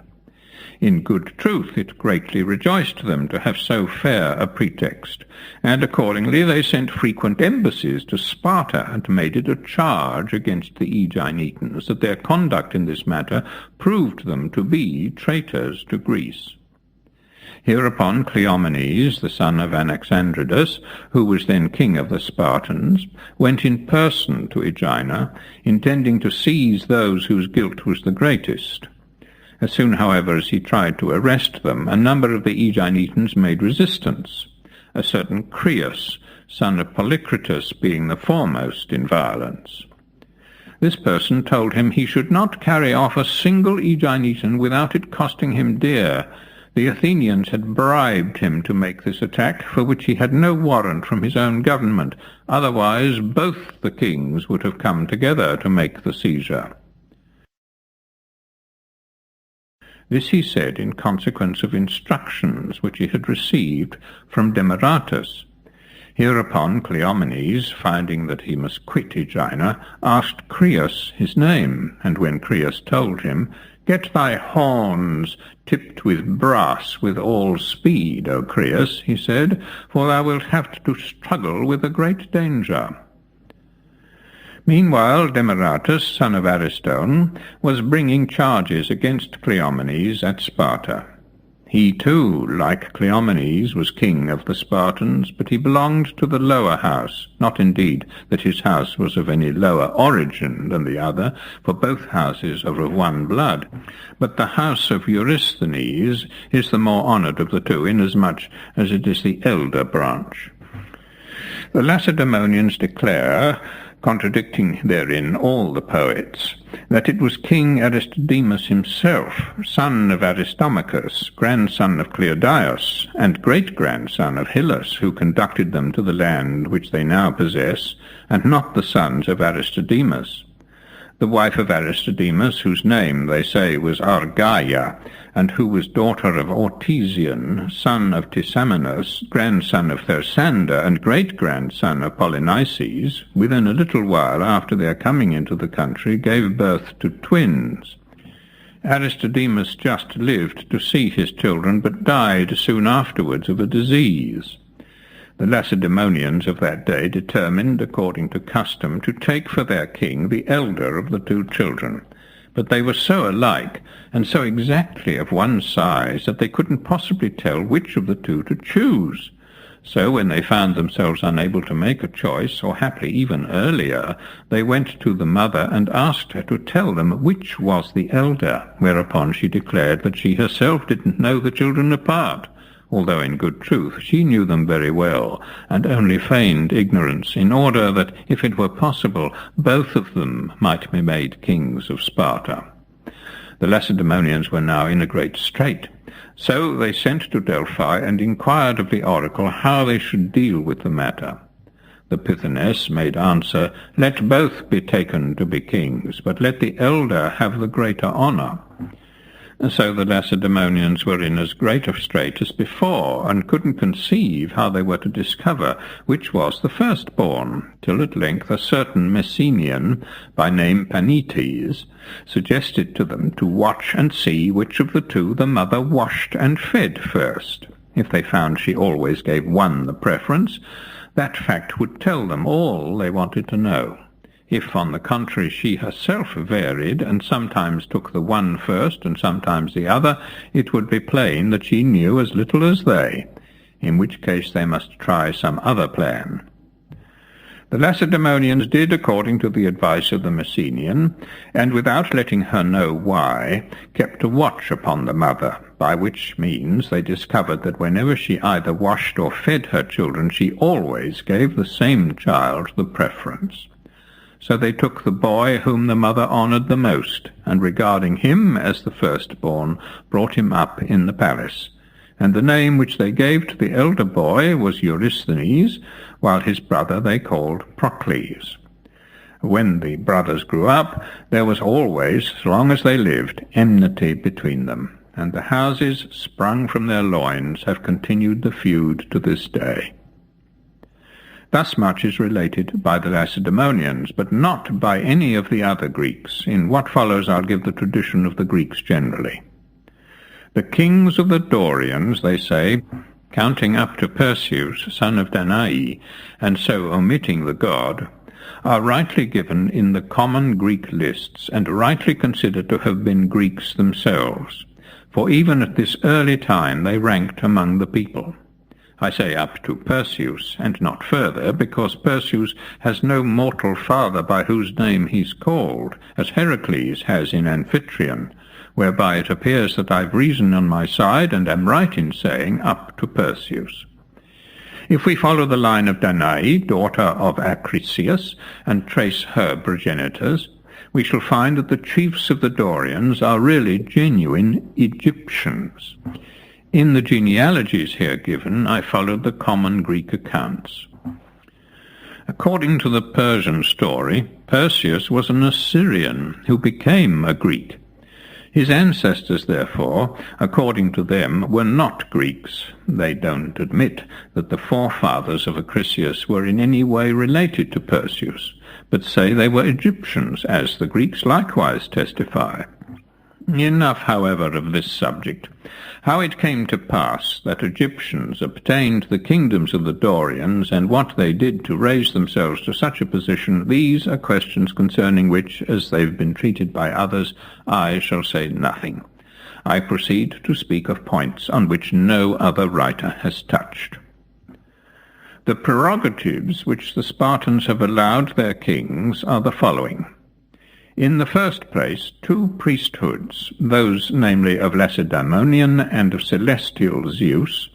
S1: In good truth, it greatly rejoiced them to have so fair a pretext, and accordingly they sent frequent embassies to Sparta, and made it a charge against the Aeginetans that their conduct in this matter proved them to be traitors to Greece. Hereupon Cleomenes, the son of Anaxandridas, who was then king of the Spartans, went in person to Aegina, intending to seize those whose guilt was the greatest. As soon, however, as he tried to arrest them, a number of the Aeginetans made resistance, a certain Creus, son of Polycritus, being the foremost in violence. This person told him he should not carry off a single Aeginetan without it costing him dear. The Athenians had bribed him to make this attack, for which he had no warrant from his own government. Otherwise both the kings would have come together to make the seizure. This he said in consequence of instructions which he had received from Demaratus. Hereupon Cleomenes, finding that he must quit Aegina, asked Creus his name, and when Creus told him, "Get thy horns tipped with brass with all speed, O Creus," he said, "for thou wilt have to struggle with a great danger." Meanwhile Demaratus, son of Ariston, was bringing charges against Cleomenes at Sparta. He too, like Cleomenes, was king of the Spartans, but he belonged to the lower house, not indeed that his house was of any lower origin than the other, for both houses are of one blood, but the house of Eurysthenes is the more honoured of the two, inasmuch as it is the elder branch. The Lacedaemonians declare, contradicting therein all the poets, that it was King Aristodemus himself, son of Aristomachus, grandson of Cleodius, and great-grandson of Hyllus, who conducted them to the land which they now possess, and not the sons of Aristodemus. The wife of Aristodemus, whose name, they say, was Argaia, and who was daughter of Ortesian, son of Tisamenus, grandson of Thersander, and great-grandson of Polynices, within a little while after their coming into the country, gave birth to twins. Aristodemus just lived to see his children, but died soon afterwards of a disease. The Lacedaemonians of that day determined, according to custom, to take for their king the elder of the two children. But they were so alike, and so exactly of one size, that they couldn't possibly tell which of the two to choose. So when they found themselves unable to make a choice, or haply even earlier, they went to the mother and asked her to tell them which was the elder, whereupon she declared that she herself didn't know the children apart, although in good truth she knew them very well, and only feigned ignorance, in order that, if it were possible, both of them might be made kings of Sparta. The Lacedaemonians were now in a great strait, so they sent to Delphi and inquired of the oracle how they should deal with the matter. The Pythoness made answer, "Let both be taken to be kings, but let the elder have the greater honour." So the Lacedaemonians were in as great a strait as before, and couldn't conceive how they were to discover which was the firstborn, till at length a certain Messenian, by name Panites, suggested to them to watch and see which of the two the mother washed and fed first. If they found she always gave one the preference, that fact would tell them all they wanted to know. If, on the contrary, she herself varied, and sometimes took the one first and sometimes the other, it would be plain that she knew as little as they, in which case they must try some other plan. The Lacedaemonians did according to the advice of the Messenian, and without letting her know why, kept a watch upon the mother, by which means they discovered that whenever she either washed or fed her children, she always gave the same child the preference. So they took the boy whom the mother honoured the most, and regarding him as the firstborn, brought him up in the palace. And the name which they gave to the elder boy was Eurysthenes, while his brother they called Procles. When the brothers grew up, there was always, as long as they lived, enmity between them, and the houses sprung from their loins have continued the feud to this day. Thus much is related by the Lacedaemonians, but not by any of the other Greeks. In what follows I'll give the tradition of the Greeks generally. The kings of the Dorians, they say, counting up to Perseus, son of Danae, and so omitting the god, are rightly given in the common Greek lists, and rightly considered to have been Greeks themselves, for even at this early time they ranked among the people. I say up to Perseus, and not further, because Perseus has no mortal father by whose name he's called, as Heracles has in Amphitryon, whereby it appears that I've reason on my side, and am right in saying up to Perseus. If we follow the line of Danae, daughter of Acrisius, and trace her progenitors, we shall find that the chiefs of the Dorians are really genuine Egyptians. In the genealogies here given, I followed the common Greek accounts. According to the Persian story, Perseus was an Assyrian who became a Greek. His ancestors, therefore, according to them, were not Greeks. They don't admit that the forefathers of Acrisius were in any way related to Perseus, but say they were Egyptians, as the Greeks likewise testify. Enough, however, of this subject. How it came to pass that Egyptians obtained the kingdoms of the Dorians, and what they did to raise themselves to such a position, these are questions concerning which, as they've been treated by others, I shall say nothing. I proceed to speak of points on which no other writer has touched. The prerogatives which the Spartans have allowed their kings are the following. In the first place, two priesthoods, those namely of Lacedaemonian and of celestial Zeus,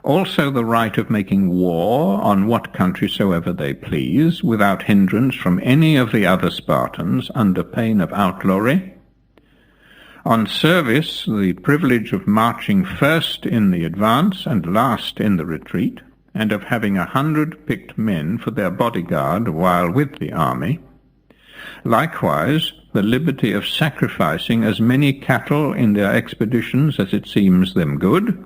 S1: also the right of making war on what country soever they please, without hindrance from any of the other Spartans, under pain of outlawry. On service, the privilege of marching first in the advance and last in the retreat, and of having 100 picked men for their bodyguard while with the army. Likewise, the liberty of sacrificing as many cattle in their expeditions as it seems them good,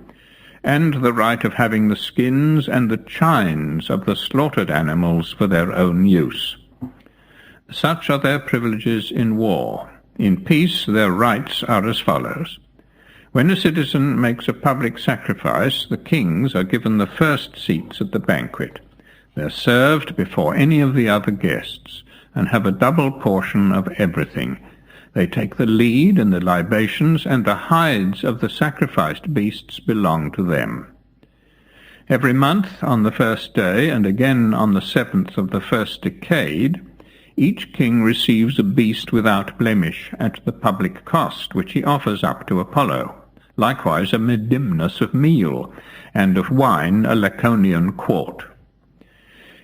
S1: and the right of having the skins and the chines of the slaughtered animals for their own use. Such are their privileges in war. In peace their rights are as follows. When a citizen makes a public sacrifice, the kings are given the first seats at the banquet. They are served before any of the other guests, and have a double portion of everything. They take the lead in the libations, and the hides of the sacrificed beasts belong to them. Every month, on the first day, and again on the 7th of the first decade, each king receives a beast without blemish at the public cost, which he offers up to Apollo. Likewise a medimnus of meal, and of wine a Laconian quart.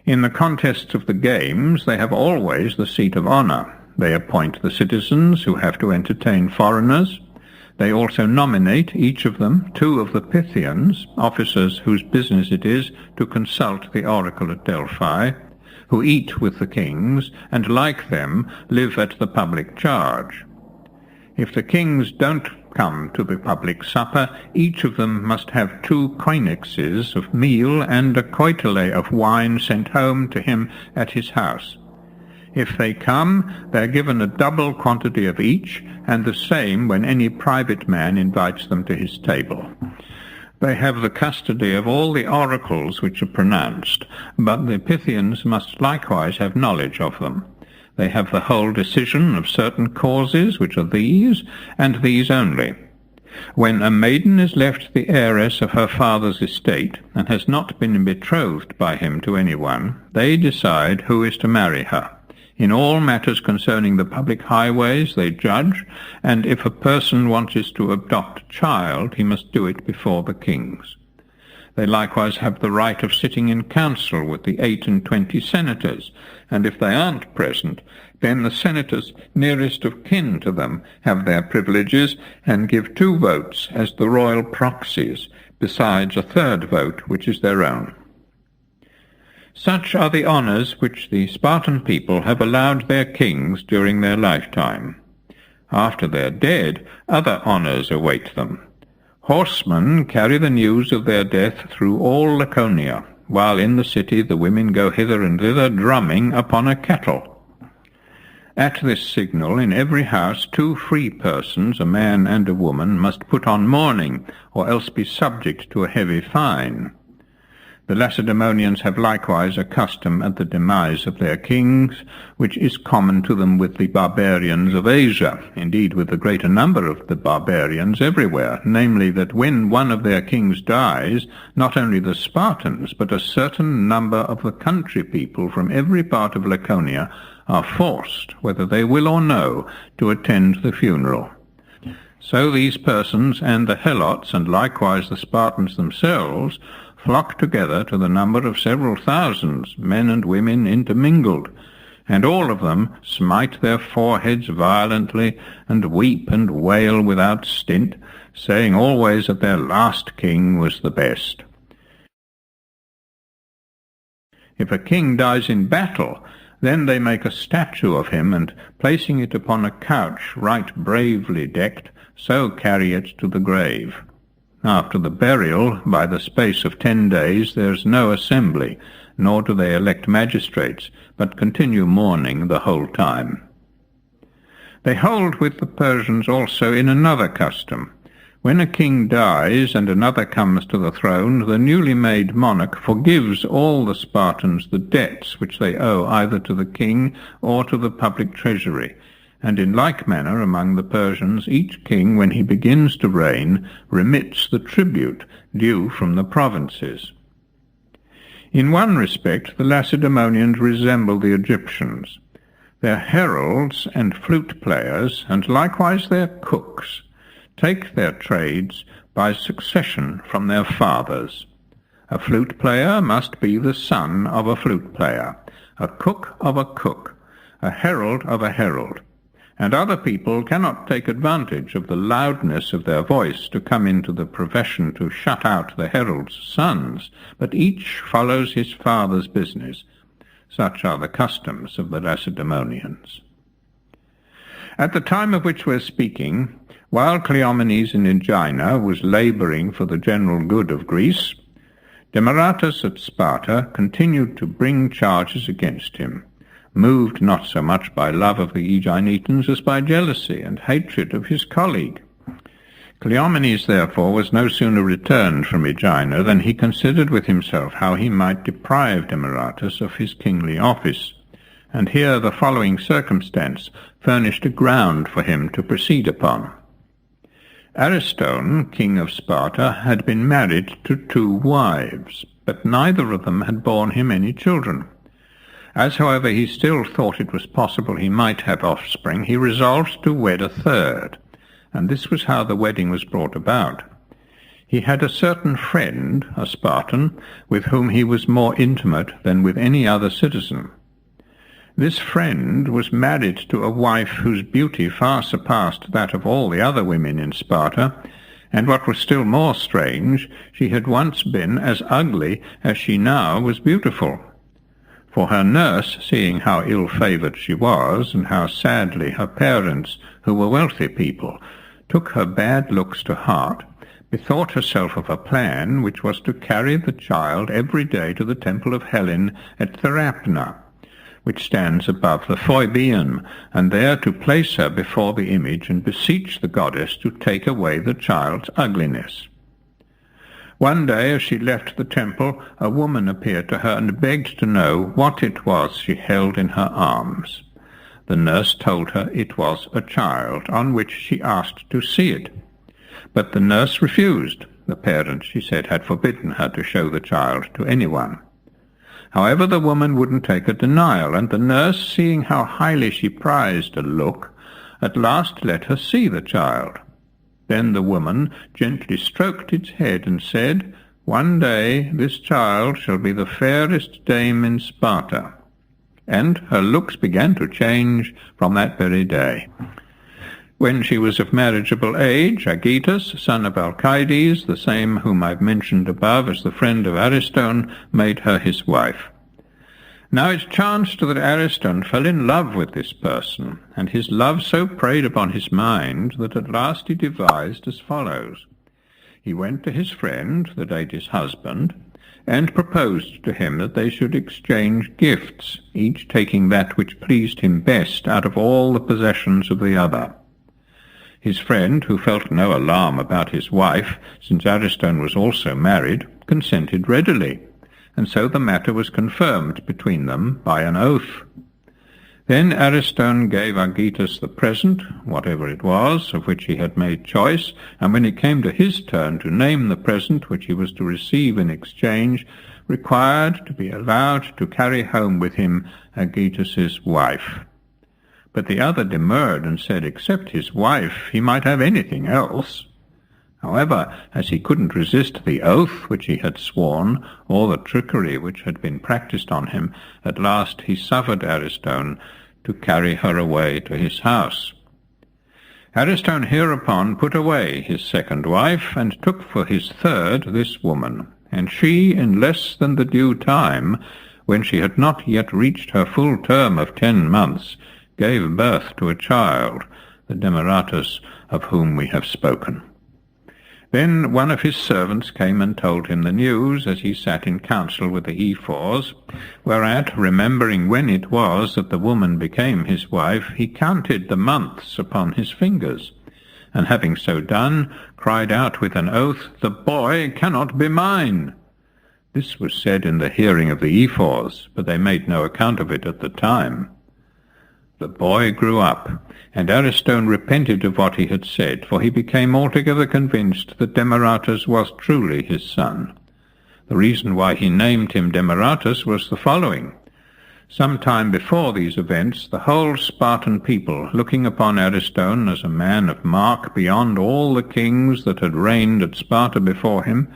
S1: In the contests of the games they have always the seat of honour. They appoint the citizens who have to entertain foreigners. They also nominate, each of them, 2 of the Pythians, officers whose business it is to consult the oracle at Delphi, who eat with the kings, and like them live at the public charge. If the kings don't come to the public supper, each of them must have 2 koinexes of meal and a koitele of wine sent home to him at his house. If they come, they are given a double quantity of each, and the same when any private man invites them to his table. They have the custody of all the oracles which are pronounced, but the Pythians must likewise have knowledge of them. They have the whole decision of certain causes, which are these, and these only. When a maiden is left the heiress of her father's estate, and has not been betrothed by him to any one, they decide who is to marry her. In all matters concerning the public highways they judge, and if a person wants to adopt a child, he must do it before the kings. They likewise have the right of sitting in council with the 28 senators, and if they aren't present, then the senators nearest of kin to them have their privileges and give 2 votes as the royal proxies, besides a 3rd vote which is their own. Such are the honours which the Spartan people have allowed their kings during their lifetime. After they are dead, other honours await them. Horsemen carry the news of their death through all Laconia, while in the city the women go hither and thither drumming upon a kettle. At this signal, in every house 2 free persons, a man and a woman, must put on mourning, or else be subject to a heavy fine. The Lacedaemonians have likewise a custom at the demise of their kings, which is common to them with the barbarians of Asia, indeed with the greater number of the barbarians everywhere, namely that when one of their kings dies, not only the Spartans, but a certain number of the country people from every part of Laconia are forced, whether they will or no, to attend the funeral. So these persons and the Helots, and likewise the Spartans themselves, flock together to the number of several thousands, men and women intermingled, and all of them smite their foreheads violently, and weep and wail without stint, saying always that their last king was the best. If a king dies in battle, then they make a statue of him, and placing it upon a couch right bravely decked, so carry it to the grave. After the burial, by the space of 10 days, there is no assembly, nor do they elect magistrates, but continue mourning the whole time. They hold with the Persians also in another custom. When a king dies and another comes to the throne, the newly made monarch forgives all the Spartans the debts which they owe either to the king or to the public treasury. And in like manner among the Persians, each king, when he begins to reign, remits the tribute due from the provinces. In one respect, the Lacedaemonians resemble the Egyptians. Their heralds and flute players, and likewise their cooks, take their trades by succession from their fathers. A flute player must be the son of a flute player, a cook of a cook, a herald of a herald. And other people cannot take advantage of the loudness of their voice to come into the profession to shut out the herald's sons, but each follows his father's business. Such are the customs of the Lacedaemonians. At the time of which we're speaking, while Cleomenes in Aegina was labouring for the general good of Greece, Demaratus at Sparta continued to bring charges against him, moved not so much by love of the Aeginetans as by jealousy and hatred of his colleague. Cleomenes, therefore, was no sooner returned from Aegina than he considered with himself how he might deprive Demaratus of his kingly office, and here the following circumstance furnished a ground for him to proceed upon. Ariston, king of Sparta, had been married to 2 wives, but neither of them had borne him any children. As, however, he still thought it was possible he might have offspring, he resolved to wed a 3rd, and this was how the wedding was brought about. He had a certain friend, a Spartan, with whom he was more intimate than with any other citizen. This friend was married to a wife whose beauty far surpassed that of all the other women in Sparta, and what was still more strange, she had once been as ugly as she now was beautiful. For her nurse, seeing how ill-favoured she was, and how sadly her parents, who were wealthy people, took her bad looks to heart, bethought herself of a plan which was to carry the child every day to the temple of Helen at Therapna, which stands above the Phoibeum, and there to place her before the image and beseech the goddess to take away the child's ugliness. One day, as she left the temple, a woman appeared to her and begged to know what it was she held in her arms. The nurse told her it was a child, on which she asked to see it. But the nurse refused. The parents, she said, had forbidden her to show the child to anyone. However, the woman wouldn't take a denial, and the nurse, seeing how highly she prized a look, at last let her see the child. Then the woman gently stroked its head and said, "One day this child shall be the fairest dame in Sparta." And her looks began to change from that very day. When she was of marriageable age, Agitus, son of Alcides, the same whom I've mentioned above as the friend of Ariston, made her his wife. Now it chanced that Ariston fell in love with this person, and his love so preyed upon his mind that at last he devised as follows. He went to his friend, the lady's husband, and proposed to him that they should exchange gifts, each taking that which pleased him best out of all the possessions of the other. His friend, who felt no alarm about his wife, since Ariston was also married, consented readily, and so the matter was confirmed between them by an oath. Then Ariston gave Agitus the present, whatever it was, of which he had made choice, and when it came to his turn to name the present which he was to receive in exchange, required to be allowed to carry home with him Agitus's wife. But the other demurred and said, except his wife, he might have anything else. However, as he couldn't resist the oath which he had sworn, or the trickery which had been practised on him, at last he suffered Ariston to carry her away to his house. Ariston hereupon put away his second wife, and took for his third this woman, and she, in less than the due time, when she had not yet reached her full term of 10 months, gave birth to a child, the Demaratus of whom we have spoken. Then one of his servants came and told him the news, as he sat in council with the ephors, whereat, remembering when it was that the woman became his wife, he counted the months upon his fingers, and having so done, cried out with an oath, "The boy cannot be mine." This was said in the hearing of the ephors, but they made no account of it at the time. The boy grew up, and Ariston repented of what he had said, for he became altogether convinced that Demaratus was truly his son. The reason why he named him Demaratus was the following. Some time before these events, the whole Spartan people, looking upon Ariston as a man of mark beyond all the kings that had reigned at Sparta before him,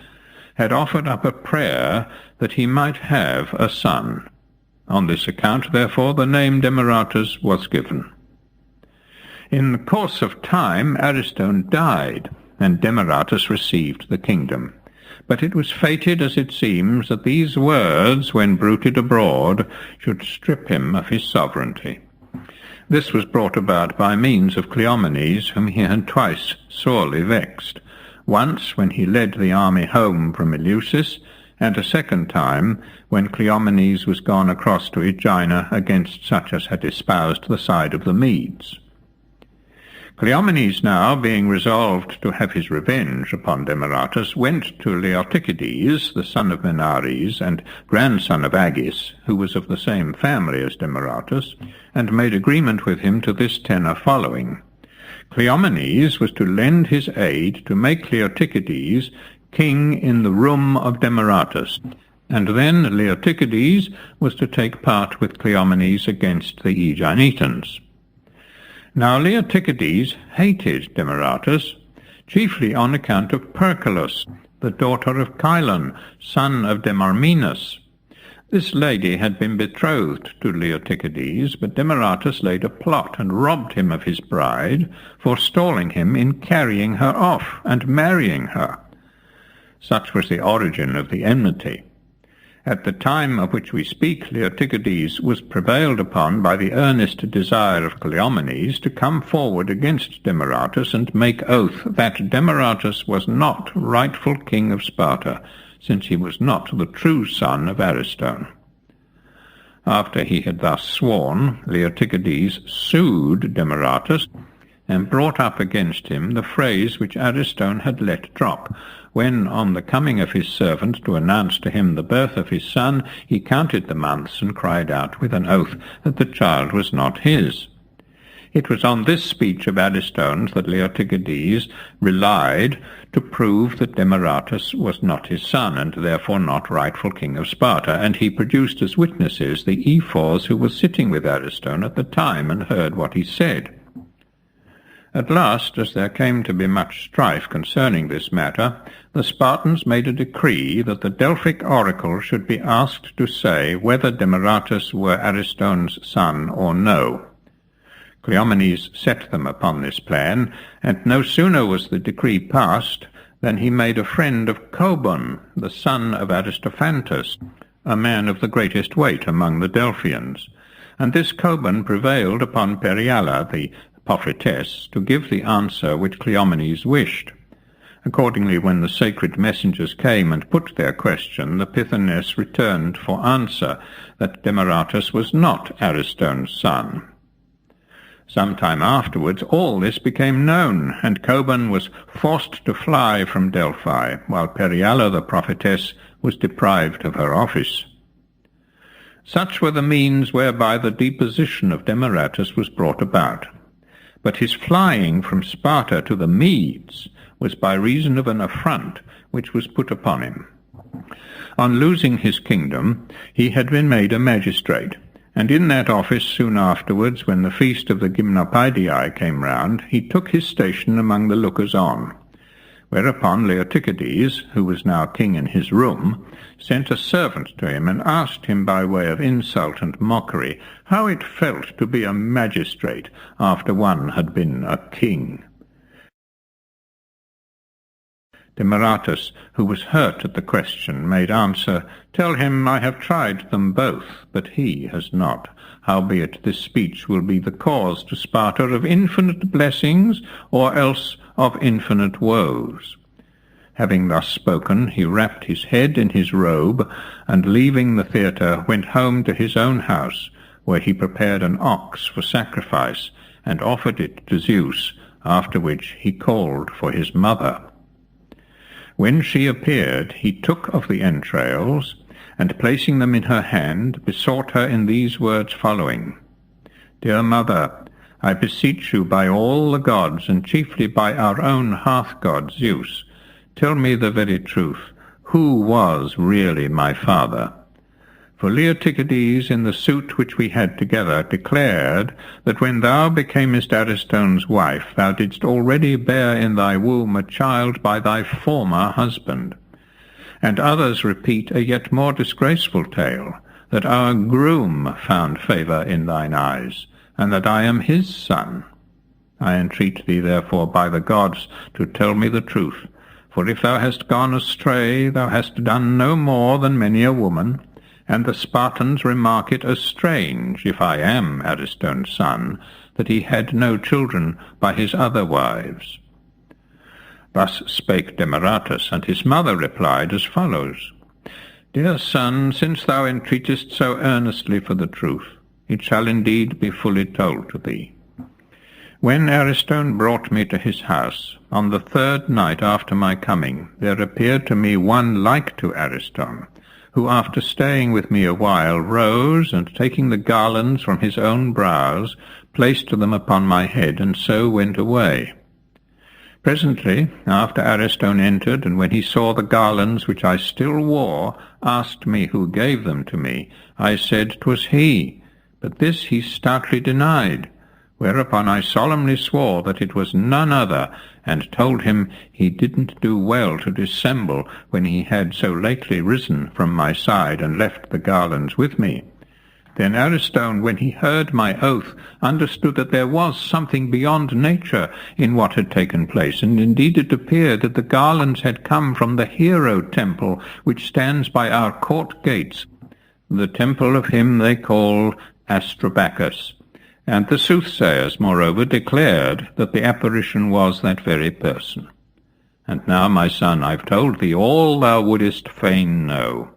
S1: had offered up a prayer that he might have a son. On this account, therefore, the name Demaratus was given. In the course of time, Ariston died, and Demaratus received the kingdom. But it was fated, as it seems, that these words, when bruited abroad, should strip him of his sovereignty. This was brought about by means of Cleomenes, whom he had twice sorely vexed, once when he led the army home from Eleusis, and a second time when Cleomenes was gone across to Aegina against such as had espoused the side of the Medes. Cleomenes now, being resolved to have his revenge upon Demaratus, went to Leotychides, the son of Menares, and grandson of Agis, who was of the same family as Demaratus, and made agreement with him to this tenor following. Cleomenes was to lend his aid to make Leotychides king in the room of Demaratus, and then Leotychides was to take part with Cleomenes against the Aeginetans. Now Leotychides hated Demaratus, chiefly on account of Percolus, the daughter of Chilon, son of Demarminus. This lady had been betrothed to Leotychides, but Demaratus laid a plot and robbed him of his bride, forestalling him in carrying her off and marrying her. Such was the origin of the enmity. At the time of which we speak, Leotychides was prevailed upon by the earnest desire of Cleomenes to come forward against Demaratus and make oath that Demaratus was not rightful king of Sparta, since he was not the true son of Ariston. After he had thus sworn, Leotychides sued Demaratus and brought up against him the phrase which Ariston had let drop, when, on the coming of his servant to announce to him the birth of his son, he counted the months and cried out with an oath that the child was not his. It was on this speech of Ariston's that Leotychides relied to prove that Demaratus was not his son, and therefore not rightful king of Sparta, and he produced as witnesses the ephors who were sitting with Ariston at the time and heard what he said. At last, as there came to be much strife concerning this matter, the Spartans made a decree that the Delphic oracle should be asked to say whether Demaratus were Ariston's son or no. Cleomenes set them upon this plan, and no sooner was the decree passed than he made a friend of Cobon, the son of Aristophanes, a man of the greatest weight among the Delphians. And this Cobon prevailed upon Periala, the prophetess, to give the answer which Cleomenes wished. Accordingly, when the sacred messengers came and put their question, the Pythoness returned for answer that Demaratus was not Ariston's son. Some time afterwards all this became known, and Cobon was forced to fly from Delphi, while Periala the prophetess was deprived of her office. Such were the means whereby the deposition of Demaratus was brought about. But his flying from Sparta to the Medes was by reason of an affront which was put upon him. On losing his kingdom, he had been made a magistrate, and in that office soon afterwards, when the feast of the Gymnopaediae came round, he took his station among the lookers-on. Whereupon Leotychides, who was now king in his room, sent a servant to him and asked him by way of insult and mockery how it felt to be a magistrate after one had been a king. Demaratus, who was hurt at the question, made answer, "Tell him I have tried them both, but he has not. Howbeit this speech will be the cause to Sparta of infinite blessings, or else of infinite woes." Having thus spoken, he wrapped his head in his robe, and leaving the theatre, went home to his own house, where he prepared an ox for sacrifice, and offered it to Zeus, after which he called for his mother. When she appeared, he took of the entrails, and placing them in her hand, besought her in these words following: "Dear mother, I beseech you by all the gods, and chiefly by our own hearth-god Zeus, tell me the very truth, who was really my father? For Leotychides, in the suit which we had together, declared that when thou becamest Ariston's wife, thou didst already bear in thy womb a child by thy former husband. And others repeat a yet more disgraceful tale, that our groom found favour in thine eyes, and that I am his son. I entreat thee, therefore, by the gods, to tell me the truth, for if thou hast gone astray, thou hast done no more than many a woman, and the Spartans remark it as strange, if I am Ariston's son, that he had no children by his other wives." Thus spake Demaratus, and his mother replied as follows: "Dear son, since thou entreatest so earnestly for the truth, it shall indeed be fully told to thee. When Ariston brought me to his house, on the third night after my coming, there appeared to me one like to Ariston, who after staying with me a while rose, and taking the garlands from his own brows, placed them upon my head, and so went away. Presently, after Ariston entered, and when he saw the garlands which I still wore, asked me who gave them to me. I said 'twas he, but this he stoutly denied, whereupon I solemnly swore that it was none other, and told him he didn't do well to dissemble when he had so lately risen from my side and left the garlands with me. Then Ariston, when he heard my oath, understood that there was something beyond nature in what had taken place, and indeed it appeared that the garlands had come from the Hero temple, which stands by our court gates, the temple of him they call Astrabacchus. And the soothsayers, moreover, declared that the apparition was that very person. And now, my son, I've told thee all thou wouldest fain know.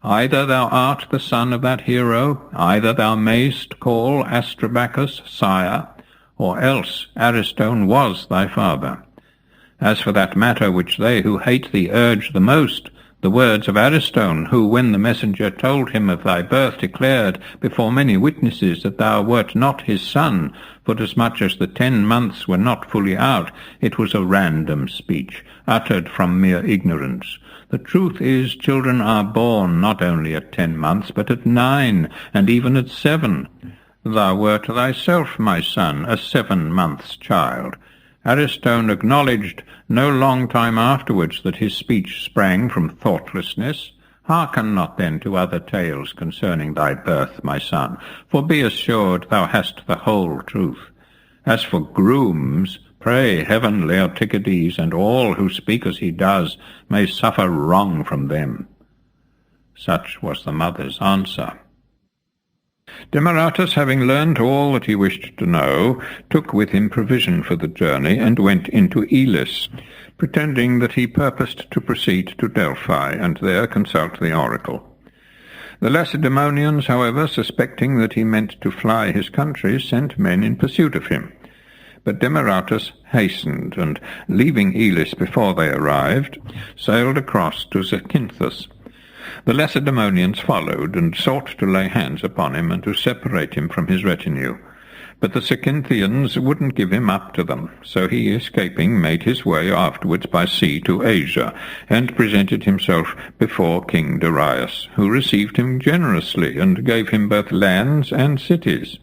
S1: Either thou art the son of that hero, either thou mayst call Astrabacchus sire, or else Ariston was thy father. As for that matter which they who hate thee urge the most, the words of Ariston, who, when the messenger told him of thy birth, declared before many witnesses that thou wert not his son, forasmuch as the 10 months were not fully out, it was a random speech, uttered from mere ignorance. The truth is, children are born not only at 10 months, but at 9, and even at 7. Thou wert thyself, my son, a 7 months child. Ariston acknowledged no long time afterwards that his speech sprang from thoughtlessness. Hearken not then to other tales concerning thy birth, my son, for be assured thou hast the whole truth. As for grooms, pray heaven Leotychides and all who speak as he does may suffer wrong from them. Such was the mother's answer. Demaratus, having learned all that he wished to know, took with him provision for the journey, and went into Elis, pretending that he purposed to proceed to Delphi, and there consult the oracle. The Lacedaemonians, however, suspecting that he meant to fly his country, sent men in pursuit of him. But Demaratus hastened, and, leaving Elis before they arrived, sailed across to Zacynthus. The Lacedaemonians followed, and sought to lay hands upon him, and to separate him from his retinue. But the Zacynthans wouldn't give him up to them, so he, escaping, made his way afterwards by sea to Asia, and presented himself before King Darius, who received him generously, and gave him both lands and cities.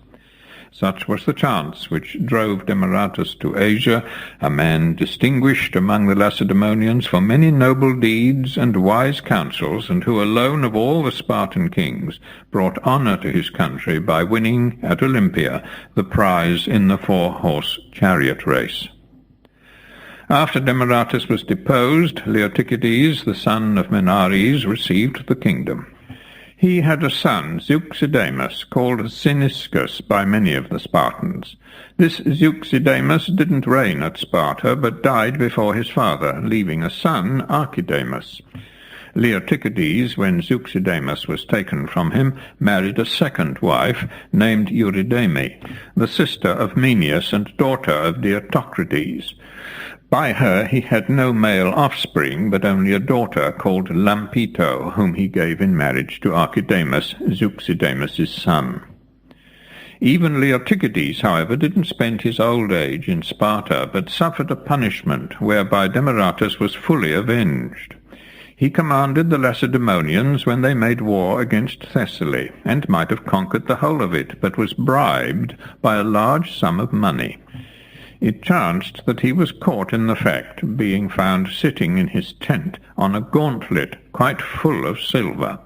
S1: Such was the chance which drove Demaratus to Asia, a man distinguished among the Lacedaemonians for many noble deeds and wise counsels, and who alone of all the Spartan kings brought honour to his country by winning at Olympia the prize in the 4-horse chariot race. After Demaratus was deposed, Leotychides, the son of Menares, received the kingdom. He had a son, Zeuxidamus, called Cyniscus by many of the Spartans. This Zeuxidamus didn't reign at Sparta, but died before his father, leaving a son, Archidamus. Leotychides, when Zeuxidamus was taken from him, married a second wife, named Eurydame, the sister of Menenius and daughter of Diotocrates. By her he had no male offspring, but only a daughter called Lampito, whom he gave in marriage to Archidamus, Zeuxidamus's son. Even Leotychides, however, didn't spend his old age in Sparta, but suffered a punishment whereby Demaratus was fully avenged. He commanded the Lacedaemonians when they made war against Thessaly, and might have conquered the whole of it, but was bribed by a large sum of money. It chanced that he was caught in the fact, being found sitting in his tent on a gauntlet quite full of silver.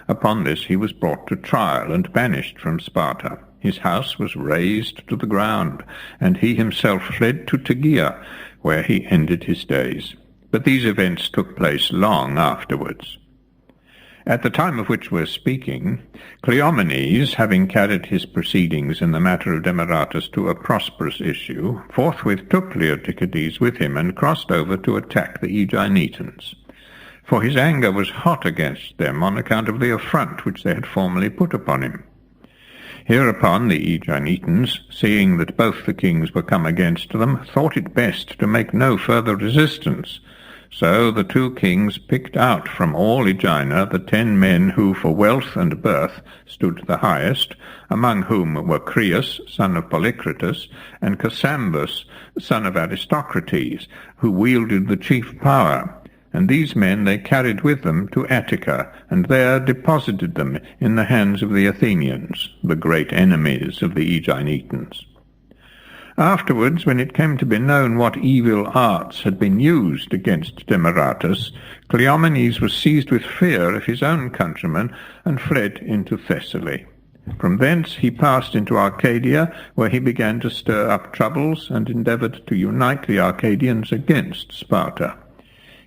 S1: Upon this he was brought to trial and banished from Sparta. His house was razed to the ground, and he himself fled to Tegea, where he ended his days. But these events took place long afterwards. At the time of which we are speaking, Cleomenes, having carried his proceedings in the matter of Demaratus to a prosperous issue, forthwith took Leotychides with him and crossed over to attack the Aeginetans. For his anger was hot against them on account of the affront which they had formerly put upon him. Hereupon the Aeginetans, seeing that both the kings were come against them, thought it best to make no further resistance. So the two kings picked out from all Aegina the 10 men who for wealth and birth stood the highest, among whom were Creus, son of Polycrates, and Cassambus, son of Aristocrates, who wielded the chief power. And these men they carried with them to Attica, and there deposited them in the hands of the Athenians, the great enemies of the Aeginetans. Afterwards, when it came to be known what evil arts had been used against Demaratus, Cleomenes was seized with fear of his own countrymen and fled into Thessaly. From thence he passed into Arcadia, where he began to stir up troubles and endeavoured to unite the Arcadians against Sparta.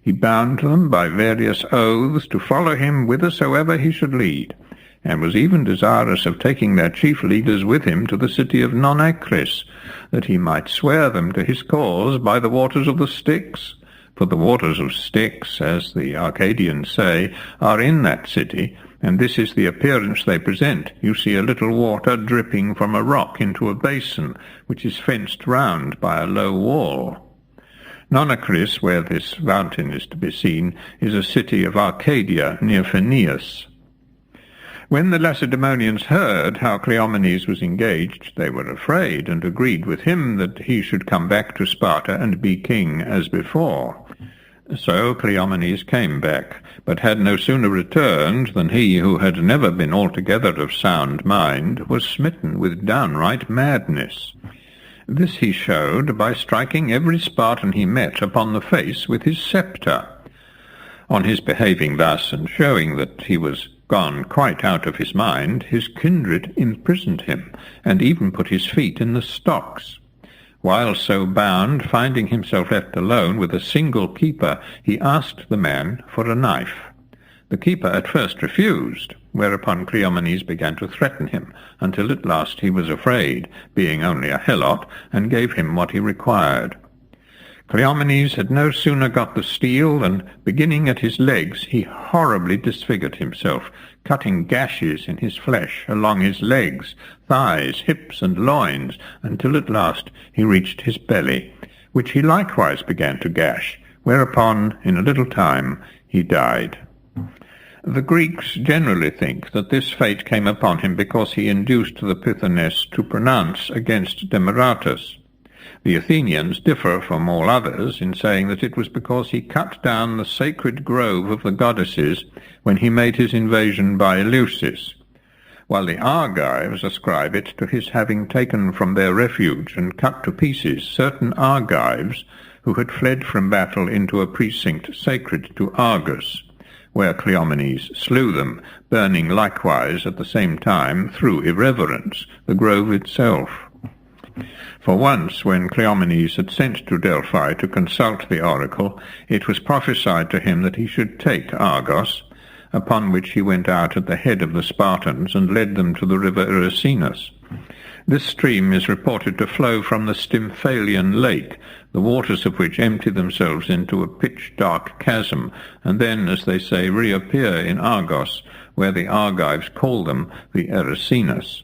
S1: He bound them by various oaths to follow him whithersoever he should lead, and was even desirous of taking their chief leaders with him to the city of Nonacris, that he might swear them to his cause by the waters of the Styx. For the waters of Styx, as the Arcadians say, are in that city, and this is the appearance they present. You see a little water dripping from a rock into a basin, which is fenced round by a low wall. Nonacris, where this fountain is to be seen, is a city of Arcadia near Pheneus. When the Lacedaemonians heard how Cleomenes was engaged, they were afraid, and agreed with him that he should come back to Sparta and be king as before. So Cleomenes came back, but had no sooner returned than he, who had never been altogether of sound mind, was smitten with downright madness. This he showed by striking every Spartan he met upon the face with his sceptre. On his behaving thus, and showing that he was gone quite out of his mind, his kindred imprisoned him, and even put his feet in the stocks. While so bound, finding himself left alone with a single keeper, he asked the man for a knife. The keeper at first refused, whereupon Cleomenes began to threaten him, until at last he was afraid, being only a helot, and gave him what he required. Cleomenes had no sooner got the steel than, beginning at his legs, he horribly disfigured himself, cutting gashes in his flesh along his legs, thighs, hips, and loins, until at last he reached his belly, which he likewise began to gash, whereupon, in a little time, he died. The Greeks generally think that this fate came upon him because he induced the Pythoness to pronounce against Demaratus. The Athenians differ from all others in saying that it was because he cut down the sacred grove of the goddesses when he made his invasion by Eleusis, while the Argives ascribe it to his having taken from their refuge and cut to pieces certain Argives who had fled from battle into a precinct sacred to Argus, where Cleomenes slew them, burning likewise at the same time, through irreverence, the grove itself. For once, when Cleomenes had sent to Delphi to consult the oracle, it was prophesied to him that he should take Argos, upon which he went out at the head of the Spartans and led them to the river Erasinus. This stream is reported to flow from the Stymphalian lake, the waters of which empty themselves into a pitch-dark chasm, and then, as they say, reappear in Argos, where the Argives call them the Erasinus.